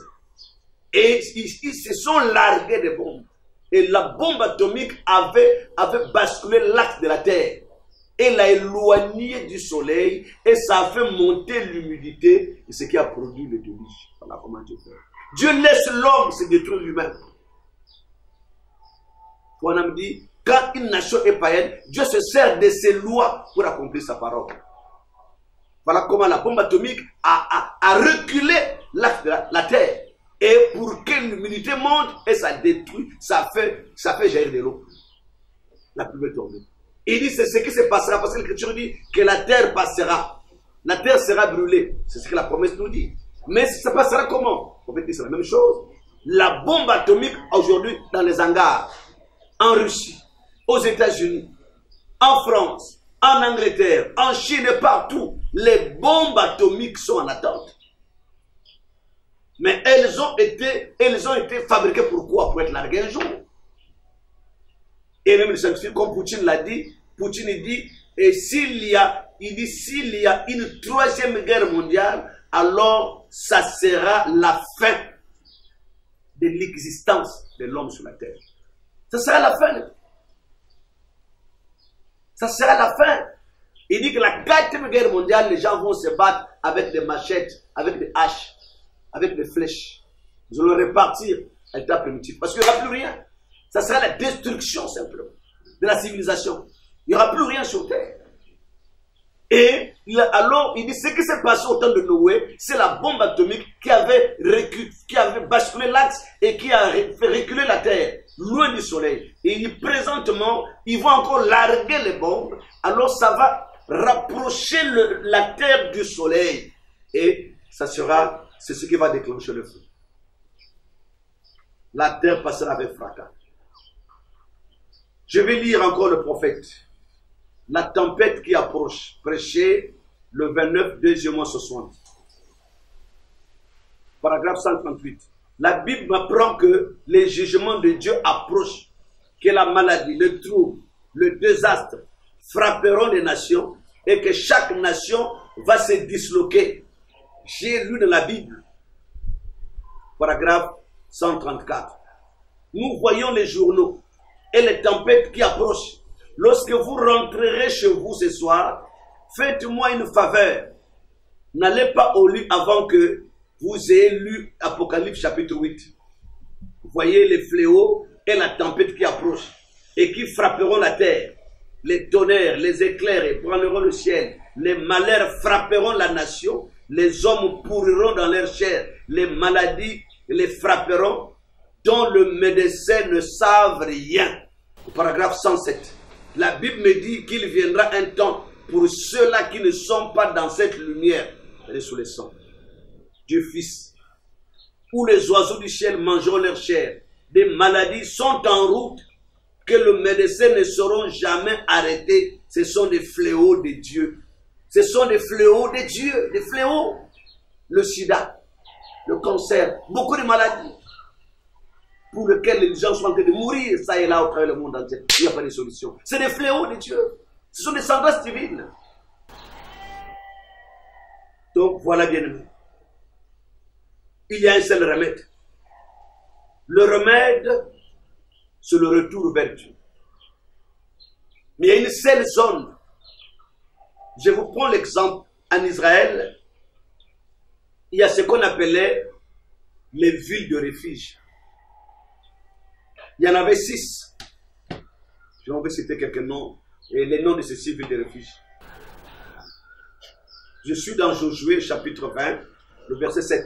Et ils se sont largués des bombes. Et la bombe atomique avait basculé l'axe de la terre. Et l'a éloigné du soleil. Et ça a fait monter l'humidité. Et ce qui a produit le déluge. Voilà comment Dieu fait. Dieu laisse l'homme se détruire lui-même. On a dit, quand une nation est païenne, Dieu se sert de ses lois pour accomplir sa parole. Voilà comment la bombe atomique a reculé l'axe de la terre. Et pour que l'humidité monte, et ça détruit, ça fait jaillir de l'eau. La pluie est tombée. Il dit, c'est ce qui se passera, parce que l'Écriture dit que la terre passera. La terre sera brûlée. C'est ce que la promesse nous dit. Mais ça passera comment? En fait, c'est la même chose. La bombe atomique, aujourd'hui, dans les hangars, en Russie, aux États-Unis, en France, en Angleterre, en Chine et partout, les bombes atomiques sont en attente. Mais elles ont été fabriquées pourquoi? Pour être larguées un jour. Et même le scientifique, comme Poutine l'a dit, Poutine dit, et s'il y a une troisième guerre mondiale, alors ça sera la fin de l'existence de l'homme sur la terre. Ça sera la fin. Ça sera la fin. Il dit que la 4e guerre mondiale, les gens vont se battre avec des machettes, avec des haches, avec des flèches. Ils vont repartir à l'état primitif. Parce qu'il n'y aura plus rien. Ça sera la destruction simplement de la civilisation. Il n'y aura plus rien sur terre. Et alors, il dit, ce qui s'est passé au temps de Noé, c'est la bombe atomique qui avait basculé l'axe et qui a fait reculer la terre, loin du soleil. Et il dit, présentement, ils vont encore larguer les bombes, alors ça va rapprocher la terre du soleil. Et c'est ce qui va déclencher le feu. la terre passera avec fracas. Je vais lire encore le prophète. La tempête qui approche, prêché le 29, 2e 60. Paragraphe 138. La Bible m'apprend que les jugements de Dieu approchent, que la maladie, le trouble, le désastre frapperont les nations et que chaque nation va se disloquer. J'ai lu dans la Bible. Paragraphe 134. Nous voyons les journaux et les tempêtes qui approchent. Lorsque vous rentrerez chez vous ce soir, faites-moi une faveur. N'allez pas au lit avant que vous ayez lu Apocalypse chapitre 8. Vous voyez les fléaux et la tempête qui approchent et qui frapperont la terre. Les tonnerres, les éclairs ébranleront le ciel. Les malheurs frapperont la nation. Les hommes pourriront dans leur chair. Les maladies les frapperont dont le médecin ne savent rien. Paragraphe 107. La Bible me dit qu'il viendra un temps pour ceux-là qui ne sont pas dans cette lumière, elle est sous le sang du Fils, où les oiseaux du ciel mangeront leur chair. Des maladies sont en route que le médecin ne sauront jamais arrêter. Ce sont des fléaux de Dieu. Ce sont des fléaux de Dieu, des fléaux. Le sida, le cancer, beaucoup de maladies pour lesquelles les gens sont en train de mourir, ça et là, au travers du monde entier. Il n'y a pas de solution. C'est des fléaux de Dieu. Ce sont des sentences divines. Donc, voilà, bien aimé. Il y a un seul remède. Le remède, c'est le retour vers Dieu. Mais il y a une seule zone. Je vous prends l'exemple. En Israël, il y a ce qu'on appelait les villes de refuge. Il y en avait 6. Je vais citer quelques noms et les noms de ces 6 villes de refuge. Je suis dans Josué chapitre 20, le verset 7.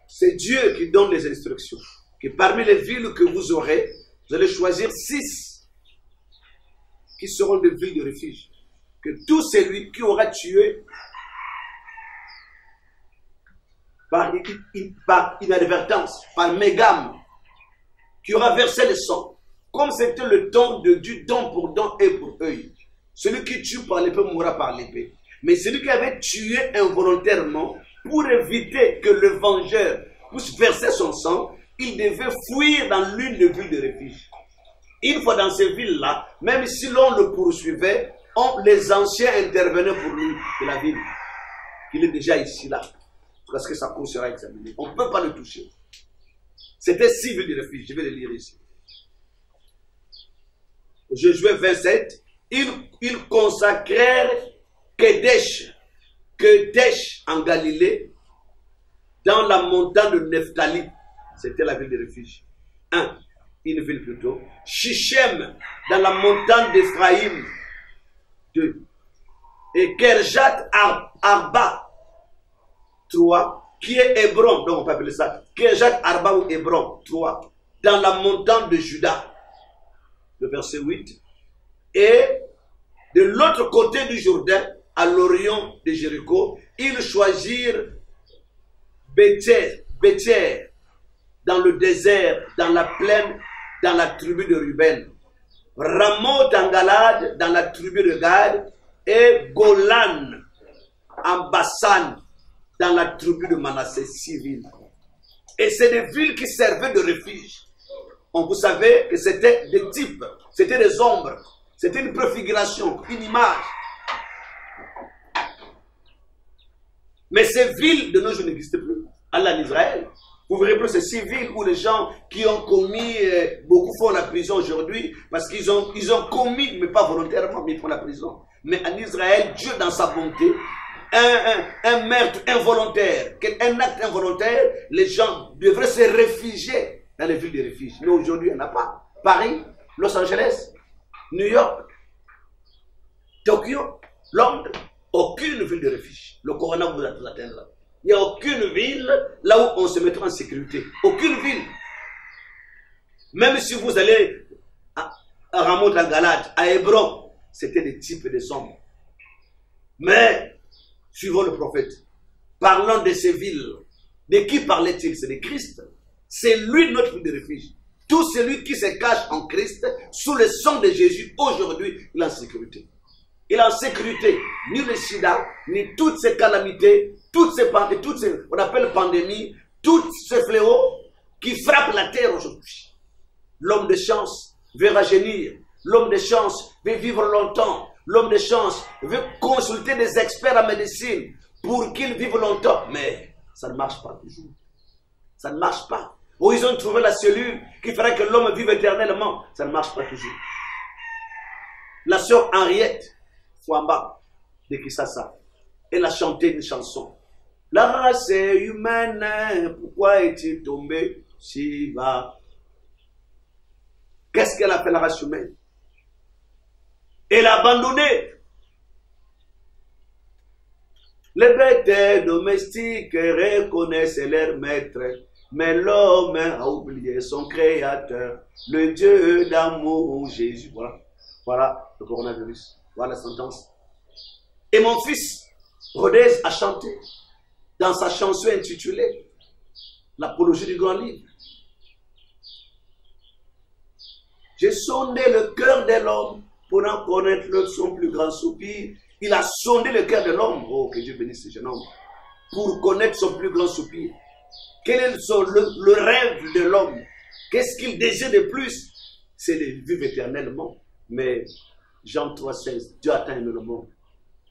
C'est Dieu qui donne les instructions. Que parmi les villes que vous aurez, vous allez choisir 6 qui seront des villes de refuge. Que tout celui qui aura tué par inadvertance, par mégame, qui aura versé le sang, comme c'était le temps de Dieu, don pour don et pour œil. Celui qui tue par l'épée mourra par l'épée. Mais celui qui avait tué involontairement, pour éviter que le vengeur puisse verser son sang, il devait fuir dans l'une des villes de refuge. Une fois dans ces villes-là, même si l'on le poursuivait, les anciens intervenaient pour lui de la ville. Il est déjà ici, là, parce que sa cour sera examinée. On ne peut pas le toucher. C'était 6 villes de refuge. Je vais les lire ici. Josué 27. Ils consacrèrent Kedesh en Galilée, dans la montagne de Nephtali. C'était la ville de refuge. Une ville plutôt. Shichem, dans la montagne d'Ephraïm. 2. Et Kerjat Arba. 3. Qui est Hébron, donc on peut appeler ça Kerjat Arba ou Hébron. 3. Dans la montagne de Juda. Le verset 8. Et de l'autre côté du Jourdain, à l'orient de Jéricho, ils choisirent Béther, dans le désert, dans la plaine, dans la tribu de Ruben. Ramoth en Galade, dans la tribu de Gad, et Golan en Bassan, dans la tribu de Manassé, 6 villes. Et c'est des villes qui servaient de refuge. Vous savez que c'était des types, c'était des ombres, c'était une préfiguration, une image. Mais ces villes de nos jours n'existent plus. Allah en Israël, vous verrez plus ces 6 villes où les gens qui ont commis, beaucoup font la prison aujourd'hui parce qu'ils ont commis, mais pas volontairement, mais ils font la prison. Mais en Israël, Dieu dans sa bonté, un meurtre involontaire, un acte involontaire, les gens devraient se réfugier dans les villes de refuge. Mais aujourd'hui, il n'y en a pas. Paris, Los Angeles, New York, Tokyo, Londres, aucune ville de refuge. Le corona vous atteint là. Il n'y a aucune ville là où on se mettra en sécurité. Aucune ville. Même si vous allez à Ramoth en Galade, à Hébron, c'était des types de sombres. Mais, suivons le prophète, parlant de ces villes, de qui parlait-il? C'est de Christ. C'est lui notre lieu de refuge. Tout celui qui se cache en Christ, sous le sang de Jésus, aujourd'hui, il est en sécurité. Il est en sécurité. Ni le sida, ni toutes ces calamités, toutes ces on appelle pandémies, tous ces fléaux qui frappent la terre aujourd'hui. L'homme de chance veut rajeunir. L'homme de chance veut vivre longtemps. L'homme de chance veut consulter des experts en médecine pour qu'ils vivent longtemps. Mais ça ne marche pas toujours. Ça ne marche pas. Ou ils ont trouvé la cellule qui ferait que l'homme vive éternellement. Ça ne marche pas toujours. La sœur Henriette Fouamba de Kisasa, elle a chanté une chanson. La race humaine, pourquoi est-il tombé si bas? Qu'est-ce qu'elle a fait la race humaine? Elle a abandonné les bêtes domestiques, reconnaissent leur maître. Mais l'homme a oublié son créateur, le Dieu d'amour, Jésus. Voilà, voilà le coronavirus. Voilà la sentence. Et mon fils, Rodez, a chanté dans sa chanson intitulée L'apologie du grand livre. J'ai sondé le cœur de l'homme pour en connaître son plus grand soupir. Il a sondé le cœur de l'homme. Oh, que Dieu bénisse ce jeune homme. Pour connaître son plus grand soupir. Quel est le rêve de l'homme? Qu'est-ce qu'il désire de plus? C'est de vivre éternellement. Mais Jean 3,16, Dieu a tant aimé le monde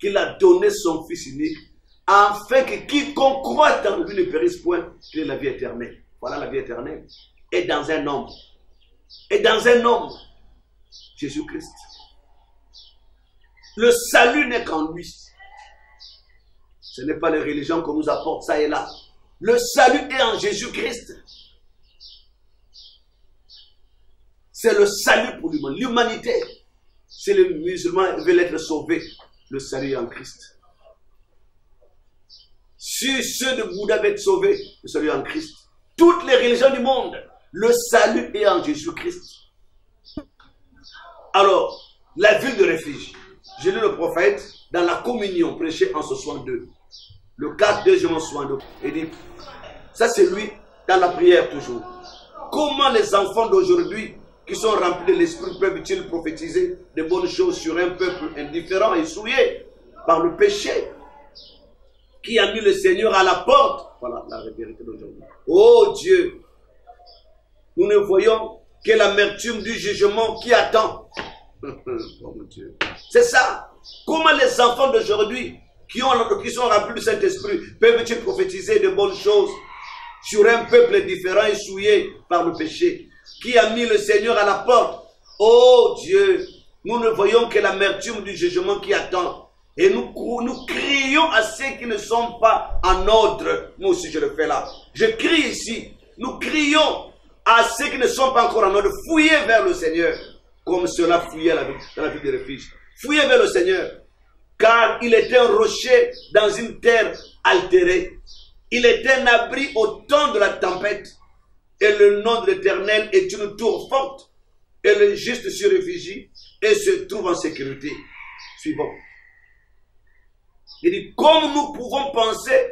qu'il a donné son Fils unique, afin que quiconque croit en lui ne périsse point, qu'il ait la vie éternelle. Voilà la vie éternelle. Et dans un homme. Et dans un homme, Jésus-Christ. Le salut n'est qu'en lui. Ce n'est pas les religions qu'on nous apporte ça et là. Le salut est en Jésus-Christ. C'est le salut pour l'humanité. L'humanité, si les musulmans veulent être sauvés, le salut est en Christ. Si ceux de Bouddha veulent être sauvés, le salut est en Christ. Toutes les religions du monde, le salut est en Jésus-Christ. Alors, la ville de refuge. J'ai lu le prophète dans la communion prêchée en 62. Le 4-2 Jean 62. Il dit, ça c'est lui dans la prière toujours. Comment les enfants d'aujourd'hui qui sont remplis de l'esprit peuvent-ils prophétiser de bonnes choses sur un peuple indifférent et souillé par le péché qui a mis le Seigneur à la porte? Voilà la vérité d'aujourd'hui. Oh Dieu, nous ne voyons que l'amertume du jugement qui attend. Oh mon Dieu. C'est ça. Comment les enfants d'aujourd'hui qui sont remplis du Saint-Esprit peuvent-ils prophétiser de bonnes choses sur un peuple différent et souillé par le péché qui a mis le Seigneur à la porte? Oh Dieu, nous ne voyons que l'amertume du jugement qui attend. Et nous crions à ceux qui ne sont pas en ordre. Moi aussi je le fais là. Je crie ici. Nous crions à ceux qui ne sont pas encore en ordre. Fouillez vers le Seigneur. Comme cela fouillait dans la ville de refuge. Fouillez vers le Seigneur. Car il était un rocher dans une terre altérée. Il était un abri au temps de la tempête. Et le nom de l'Éternel est une tour forte. Et le juste s'y réfugie et se trouve en sécurité. Suivant. Il dit, comme nous pouvons penser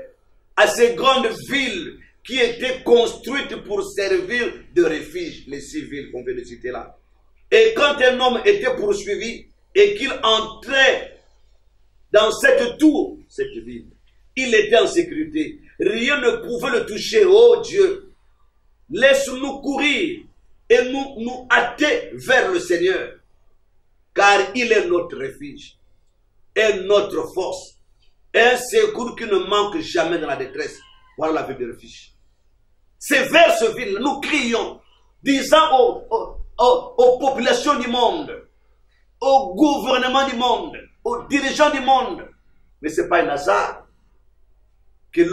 à ces grandes villes qui étaient construites pour servir de refuge, les 6 villes qu'on vient de citer là. Et quand un homme était poursuivi et qu'il entrait dans cette tour, cette ville, il était en sécurité. Rien ne pouvait le toucher. Oh Dieu, laisse-nous courir et nous hâter vers le Seigneur, car il est notre refuge et notre force, un secours qui ne manque jamais dans la détresse. Voilà la ville de refuge. C'est vers ce ville, nous crions, disant aux populations du monde, au gouvernement du monde, aux dirigeants du monde. Mais ce n'est pas un hasard que je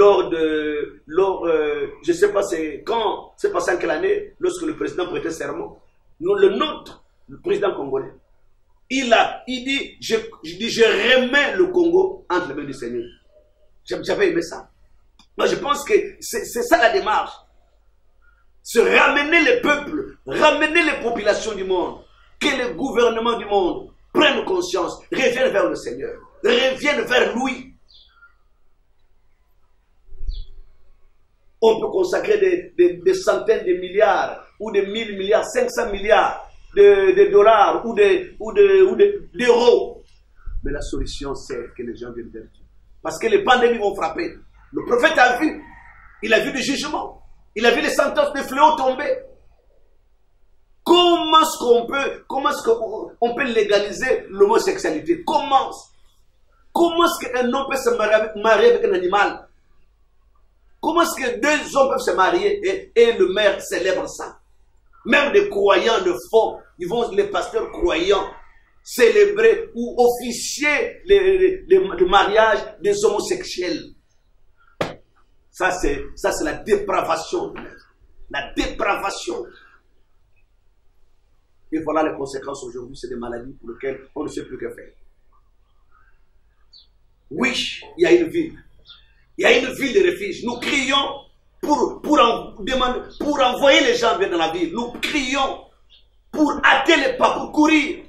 ne sais pas c'est quand, c'est passé en quelle année, lorsque le président prêtait serment, le président congolais, il dit, je remets le Congo entre les mains du Seigneur. J'avais aimé ça. Moi, je pense que c'est ça la démarche. Se ramener les peuples, ramener les populations du monde, que le gouvernement du monde prenne conscience, revienne vers le Seigneur, revienne vers lui. On peut consacrer des centaines de milliards, ou des 1000 milliards, 500 milliards de dollars, ou d'euros. Mais la solution, c'est que les gens viennent vers Dieu. Parce que les pandémies vont frapper. Le prophète a vu. Il a vu le jugement. Il a vu les sentences de fléaux tomber. Comment est-ce qu'on peut légaliser l'homosexualité? Comment est-ce qu'un homme peut se marier avec un animal? Comment est-ce que deux hommes peuvent se marier et le maire célèbre ça? Même des croyants de faux, les pasteurs croyants, célébrer ou officier le mariage des homosexuels. Ça, c'est la dépravation. La dépravation. Et voilà les conséquences aujourd'hui, c'est des maladies pour lesquelles on ne sait plus que faire. Oui, il y a une ville. Il y a une ville de refuge. Nous crions pour envoyer les gens vers dans la ville. Nous crions pour hâter les pas, pour courir.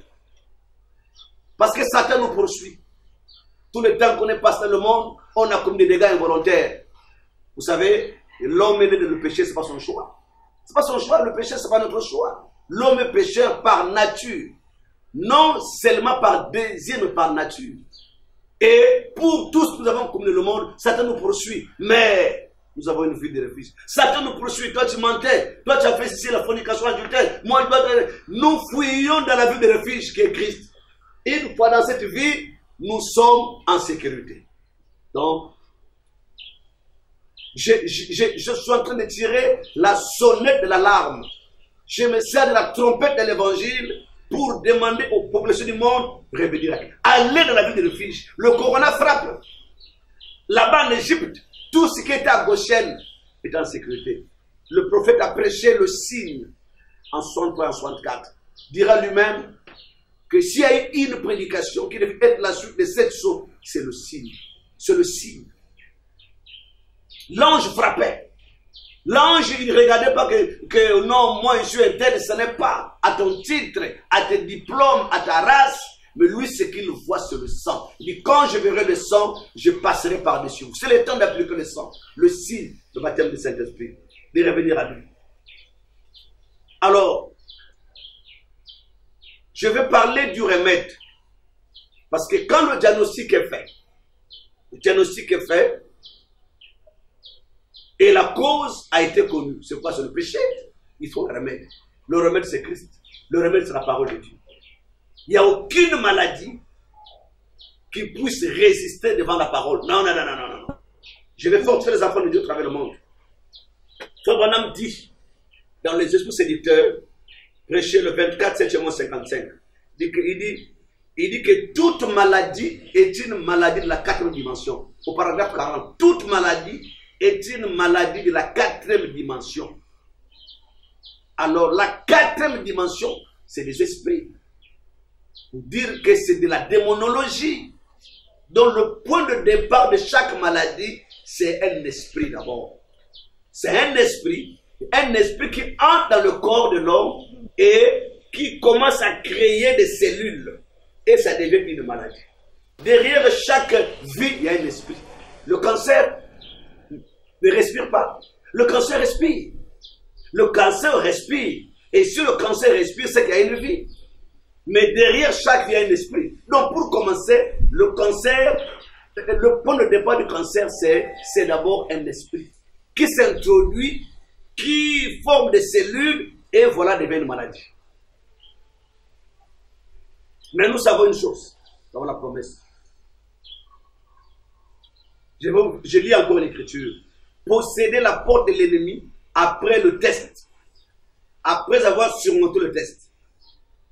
Parce que Satan nous poursuit. Tout le temps qu'on est passé dans le monde, on a commis des dégâts involontaires. Vous savez, l'homme est né de le péché, ce n'est pas son choix. Ce n'est pas son choix, le péché, ce n'est pas notre choix. L'homme est pécheur par nature. Non seulement par désir, mais par nature. Et pour tous ce que nous avons commis le monde, Satan nous poursuit. Mais nous avons une vie de refuge. Satan nous poursuit. Toi, tu mentais. Toi, tu as fait ici la fornication adultère. Moi, nous fouillons dans la vie de refuge qui est Christ. Une fois dans cette vie, nous sommes en sécurité. Donc, je suis en train de tirer la sonnette de l'alarme. Je me sers de la trompette de l'évangile pour demander aux populations du monde de revenir. Allez dans la ville de refuge. Le corona frappe. Là-bas en Égypte, tout ce qui était à Goshen est en sécurité. Le prophète a prêché le signe en 63 et en 64. Dira lui-même que s'il y a eu une prédication qui devait être la suite de cette chose, c'est le signe. C'est le signe. L'ange frappait. L'ange, il ne regardait pas que non, moi je suis un tel, ce n'est pas à ton titre, à tes diplômes, à ta race, mais lui, ce qu'il voit, c'est le sang. Il dit, quand je verrai le sang, je passerai par-dessus vous. C'est le temps d'appliquer le sang, le signe, le baptême du Saint-Esprit, de revenir à lui. Alors, je vais parler du remède, parce que quand le diagnostic est fait, et la cause a été connue. C'est quoi? C'est le péché. Il faut un remède. Le remède, c'est Christ. Le remède, c'est la parole de Dieu. Il n'y a aucune maladie qui puisse résister devant la parole. Non. Je vais fortifier les enfants de Dieu à travers le monde. Frère Branham dit, dans les esprits séducteurs, prêché le 24 septembre 55, il dit que toute maladie est une maladie de la 4e dimension. Au paragraphe 40, toute maladie est une maladie de la 4e dimension. Alors, la 4e dimension, c'est les esprits. Pour dire que c'est de la démonologie. Donc, le point de départ de chaque maladie, c'est un esprit d'abord. C'est un esprit qui entre dans le corps de l'homme et qui commence à créer des cellules. Et ça devient une maladie. Derrière chaque vie, il y a un esprit. Le cancer ne respire pas. Le cancer respire. Le cancer respire. Et si le cancer respire, c'est qu'il y a une vie. Mais derrière chaque vie, il y a un esprit. Donc pour commencer, le cancer, le point de départ du cancer, c'est d'abord un esprit qui s'introduit, qui forme des cellules et voilà devient une maladie. Mais nous savons une chose, dans la promesse. Je lis encore l'écriture. Posséder la porte de l'ennemi après le test. Après avoir surmonté le test.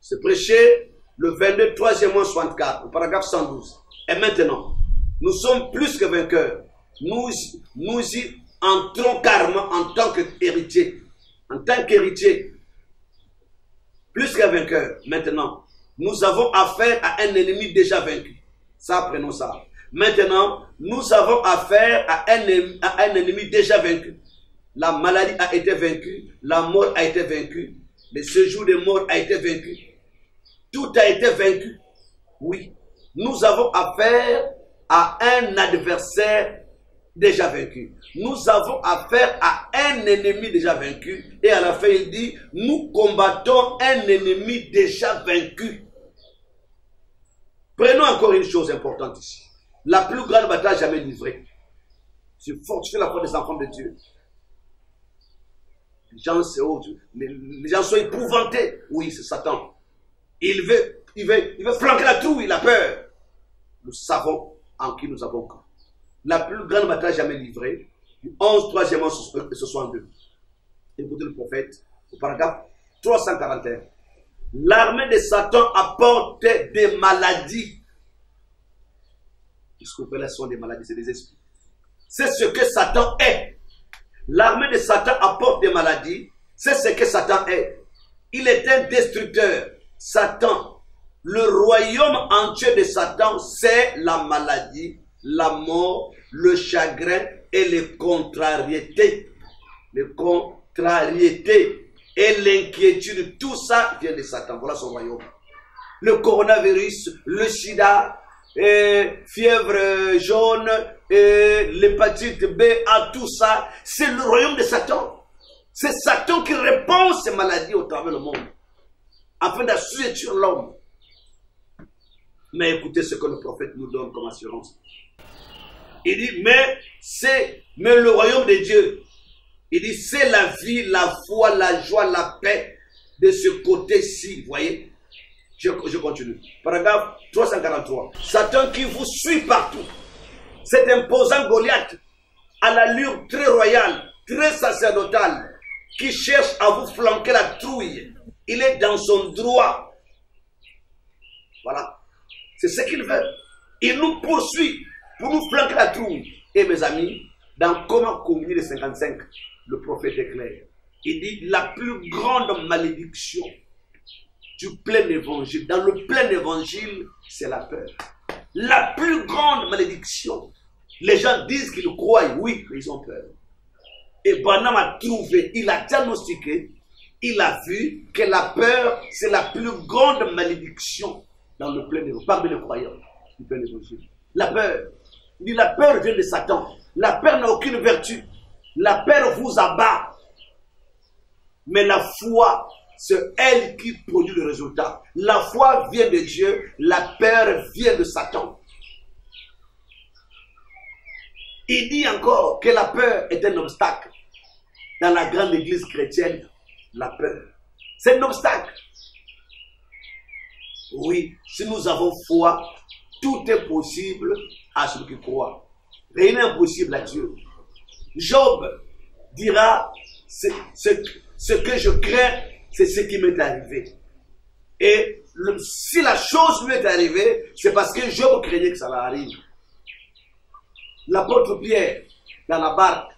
C'est prêché le 22, 3e mois 64, au paragraphe 112. Et maintenant, nous sommes plus que vainqueurs. Nous y entrons carrément en tant qu'héritiers. En tant qu'héritiers. Plus que vainqueurs. Maintenant, nous avons affaire à un ennemi déjà vaincu. Ça, prenons ça. Maintenant, nous avons affaire à un ennemi déjà vaincu. La maladie a été vaincue, la mort a été vaincue, le séjour des morts a été vaincu. Tout a été vaincu. Oui, nous avons affaire à un adversaire déjà vaincu. Nous avons affaire à un ennemi déjà vaincu. Et à la fin, il dit, nous combattons un ennemi déjà vaincu. Prenons encore une chose importante ici. La plus grande bataille jamais livrée. C'est fortifier la foi des enfants de Dieu. Les gens sont épouvantés. Oui, c'est Satan. Il veut flanquer la trouille, il a peur. Nous savons en qui nous avons cru. La plus grande bataille jamais livrée, du 11, 3e, 62. Écoutez le prophète, au paragraphe 341. L'armée de Satan apporte des maladies. Ce qu'on appelle sont des maladies, c'est des esprits. C'est ce que Satan est. L'armée de Satan apporte des maladies. C'est ce que Satan est. Il est un destructeur. Satan, le royaume entier de Satan, c'est la maladie, la mort, le chagrin et les contrariétés. Les contrariétés et l'inquiétude, tout ça vient de Satan. Voilà son royaume. Le coronavirus, le sida, fièvre jaune, l'hépatite B, tout ça, c'est le royaume de Satan. C'est Satan qui répand ces maladies au travers du monde, afin d'assujettir l'homme. Mais écoutez ce que le prophète nous donne comme assurance. Il dit, mais le royaume de Dieu, il dit, c'est la vie, la foi, la joie, la paix de ce côté-ci, vous voyez. Je continue. Paragraphe 343. Satan qui vous suit partout. Cet imposant Goliath, à l'allure très royale, très sacerdotale, qui cherche à vous flanquer la trouille. Il est dans son droit. Voilà. C'est ce qu'il veut. Il nous poursuit pour nous flanquer la trouille. Et mes amis, dans Comment communier les 55, le prophète est clair. Il dit la plus grande malédiction du plein évangile. Dans le plein évangile, c'est la peur. La plus grande malédiction. Les gens disent qu'ils croient, oui, mais ils ont peur. Et Branham a trouvé, il a diagnostiqué, il a vu que la peur, c'est la plus grande malédiction dans le plein évangile, parmi les croyants du plein évangile. La peur. Il dit la peur vient de Satan. La peur n'a aucune vertu. La peur vous abat. Mais la foi, c'est elle qui produit le résultat. La foi vient de Dieu, la peur vient de Satan. Il dit encore que la peur est un obstacle. Dans la grande église chrétienne, la peur, c'est un obstacle. Oui, si nous avons foi, tout est possible à celui qui croit. Rien n'est impossible à Dieu. Job dira, ce que je crains, c'est ce qui m'est arrivé. Et si la chose lui est arrivée, c'est parce que Job craignait que ça l'arrive. L'apôtre Pierre, dans la barque,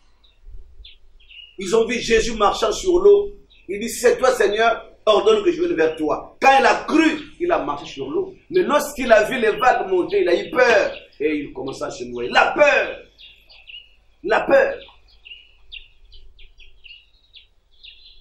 ils ont vu Jésus marchant sur l'eau. Il dit, si c'est toi Seigneur, ordonne que je vienne vers toi. Quand il a cru, il a marché sur l'eau. Mais lorsqu'il a vu les vagues monter, il a eu peur. Et il commença à se noyer. La peur. La peur.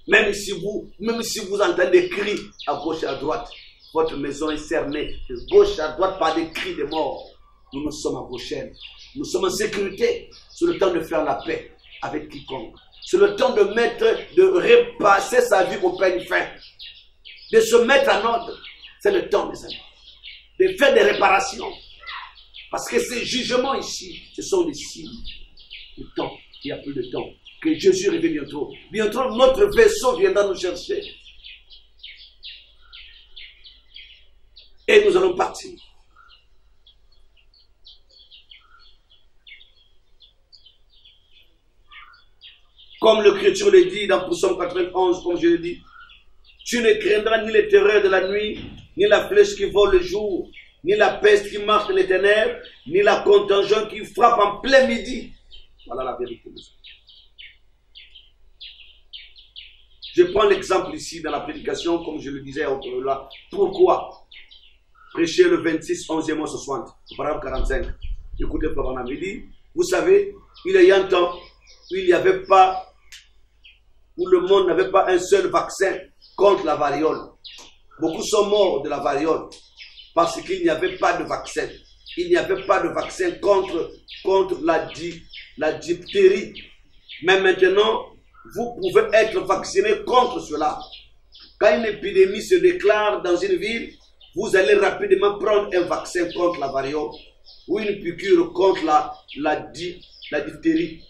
Même si vous entendez des cris à gauche et à droite, votre maison est cernée de gauche à droite par des cris de mort. Nous sommes à vos chaînes. Nous sommes en sécurité. C'est le temps de faire la paix avec quiconque. C'est le temps de repasser sa vie au peigne fin. De se mettre en ordre. C'est le temps, mes amis. De faire des réparations. Parce que ces jugements ici, ce sont des signes. Le temps, il n'y a plus de temps. Que Jésus revienne bientôt. Bientôt, notre vaisseau viendra nous chercher. Et nous allons partir. Comme l'Écriture le dit dans Psaume 91, comme je l'ai dit, tu ne craindras ni les terreurs de la nuit, ni la flèche qui vole le jour, ni la peste qui marche dans les ténèbres, ni la contagion qui frappe en plein midi. Voilà la vérité. Je prends l'exemple ici dans la prédication, comme je le disais là. Pourquoi prêcher le 26, 11e, 60, paragraphe 45. Écoutez, Papa il dit, vous savez, il y a un temps où il n'y avait pas, où le monde n'avait pas un seul vaccin contre la variole. Beaucoup sont morts de la variole parce qu'il n'y avait pas de vaccin. Il n'y avait pas de vaccin contre la diphtérie. Mais maintenant, vous pouvez être vacciné contre cela. Quand une épidémie se déclare dans une ville, vous allez rapidement prendre un vaccin contre la variole ou une piqûre contre la diphtérie.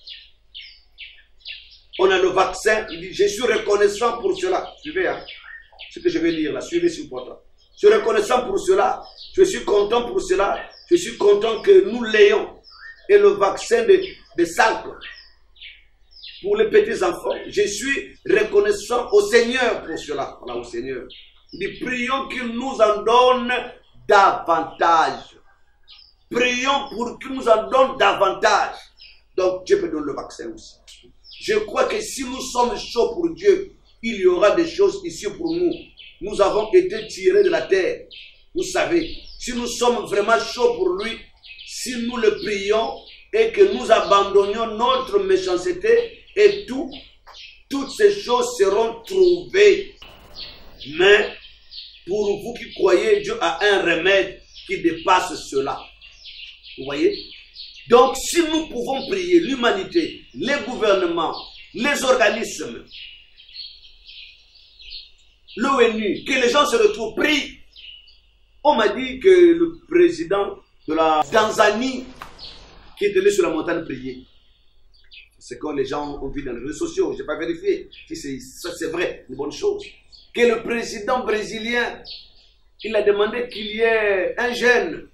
On a le vaccin, il dit, je suis reconnaissant pour cela. Suivez, hein, ce que je vais lire là, suivez, c'est important. Je suis reconnaissant pour cela, je suis content pour cela, je suis content que nous l'ayons. Et le vaccin de salpe pour les petits enfants, je suis reconnaissant au Seigneur pour cela. Voilà, au Seigneur. Il dit, prions qu'il nous en donne davantage. Prions pour qu'il nous en donne davantage. Donc Dieu peut donner le vaccin aussi. Je crois que si nous sommes chauds pour Dieu, il y aura des choses ici pour nous. Nous avons été tirés de la terre. Vous savez, si nous sommes vraiment chauds pour lui, si nous le prions et que nous abandonnions notre méchanceté et toutes ces choses seront trouvées. Mais pour vous qui croyez, Dieu a un remède qui dépasse cela. Vous voyez? Donc, si nous pouvons prier l'humanité, les gouvernements, les organismes, l'ONU, que les gens se retrouvent, prient. On m'a dit que le président de la Tanzanie, qui est allé sur la montagne prier, c'est quand les gens ont vu dans les réseaux sociaux, je n'ai pas vérifié si c'est vrai, une bonne chose, que le président brésilien, il a demandé qu'il y ait un jeûne,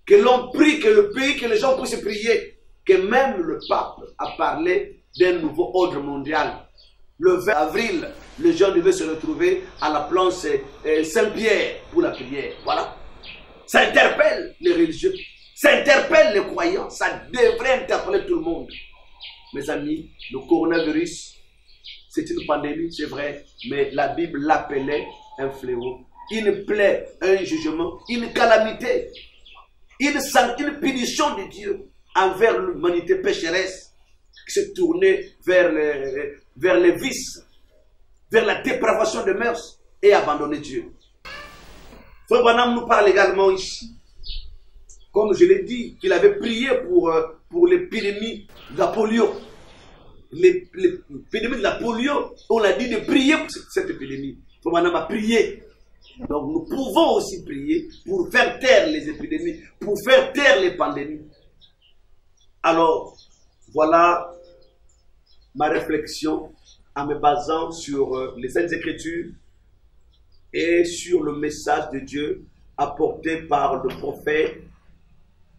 que l'on prie, que le pays, que les gens puissent prier, que même le pape a parlé d'un nouveau ordre mondial. Le 20 avril, les gens devaient se retrouver à la place Saint-Pierre pour la prière. Voilà. Ça interpelle les religieux, ça interpelle les croyants, ça devrait interpeller tout le monde. Mes amis, le coronavirus, c'est une pandémie, c'est vrai, mais la Bible l'appelait un fléau, une plaie, un jugement, une calamité, une punition de Dieu envers l'humanité pécheresse qui s'est tournée vers les vices, vers la dépravation des mœurs et abandonné Dieu. Frère Branham nous parle également ici, comme je l'ai dit, qu'il avait prié pour l'épidémie de la polio. L'épidémie de la polio, on a dit de prier pour cette épidémie. Frère Branham a prié. Donc nous pouvons aussi prier pour faire taire les épidémies, pour faire taire les pandémies. Alors, voilà ma réflexion en me basant sur les Saintes Écritures et sur le message de Dieu apporté par le prophète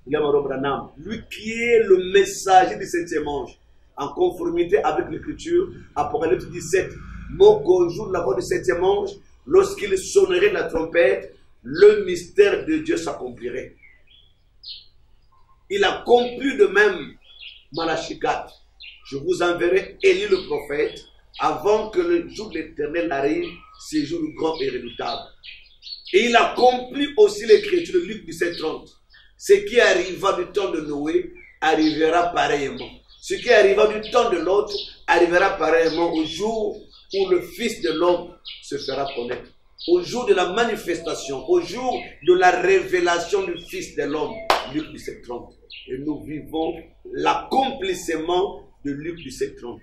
William Branham, lui qui est le messager du 7e ange, en conformité avec l'Écriture, Apocalypse 17, mot conjoint la voix du 7e ange, lorsqu'il sonnerait la trompette, le mystère de Dieu s'accomplirait. Il a conclu de même Malachie 4. Je vous enverrai Élie le prophète avant que le jour de l'Éternel arrive, ce jour grand et redoutable. Et il accomplit aussi l'écriture de Luc 17:30. Ce qui arriva du temps de Noé arrivera pareillement. Ce qui arriva du temps de l'autre arrivera pareillement au jour où le Fils de l'homme se fera connaître. Au jour de la manifestation, au jour de la révélation du Fils de l'homme, Luc 17:30. Et nous vivons l'accomplissement de Luc 17:30.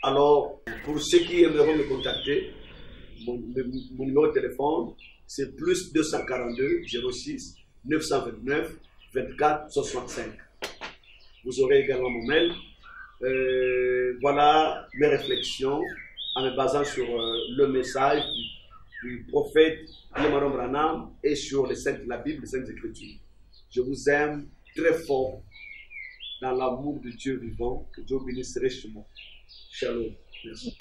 Alors, pour ceux qui aimeront me contacter, mon numéro de téléphone, c'est plus 242 06 929 24 65. Vous aurez également mon mail. Voilà mes réflexions en me basant sur le message du prophète William Branham et sur la Bible, les Saintes Écritures. Je vous aime très fort dans l'amour de Dieu vivant. Que Dieu bénisse richement. Shalom. Merci.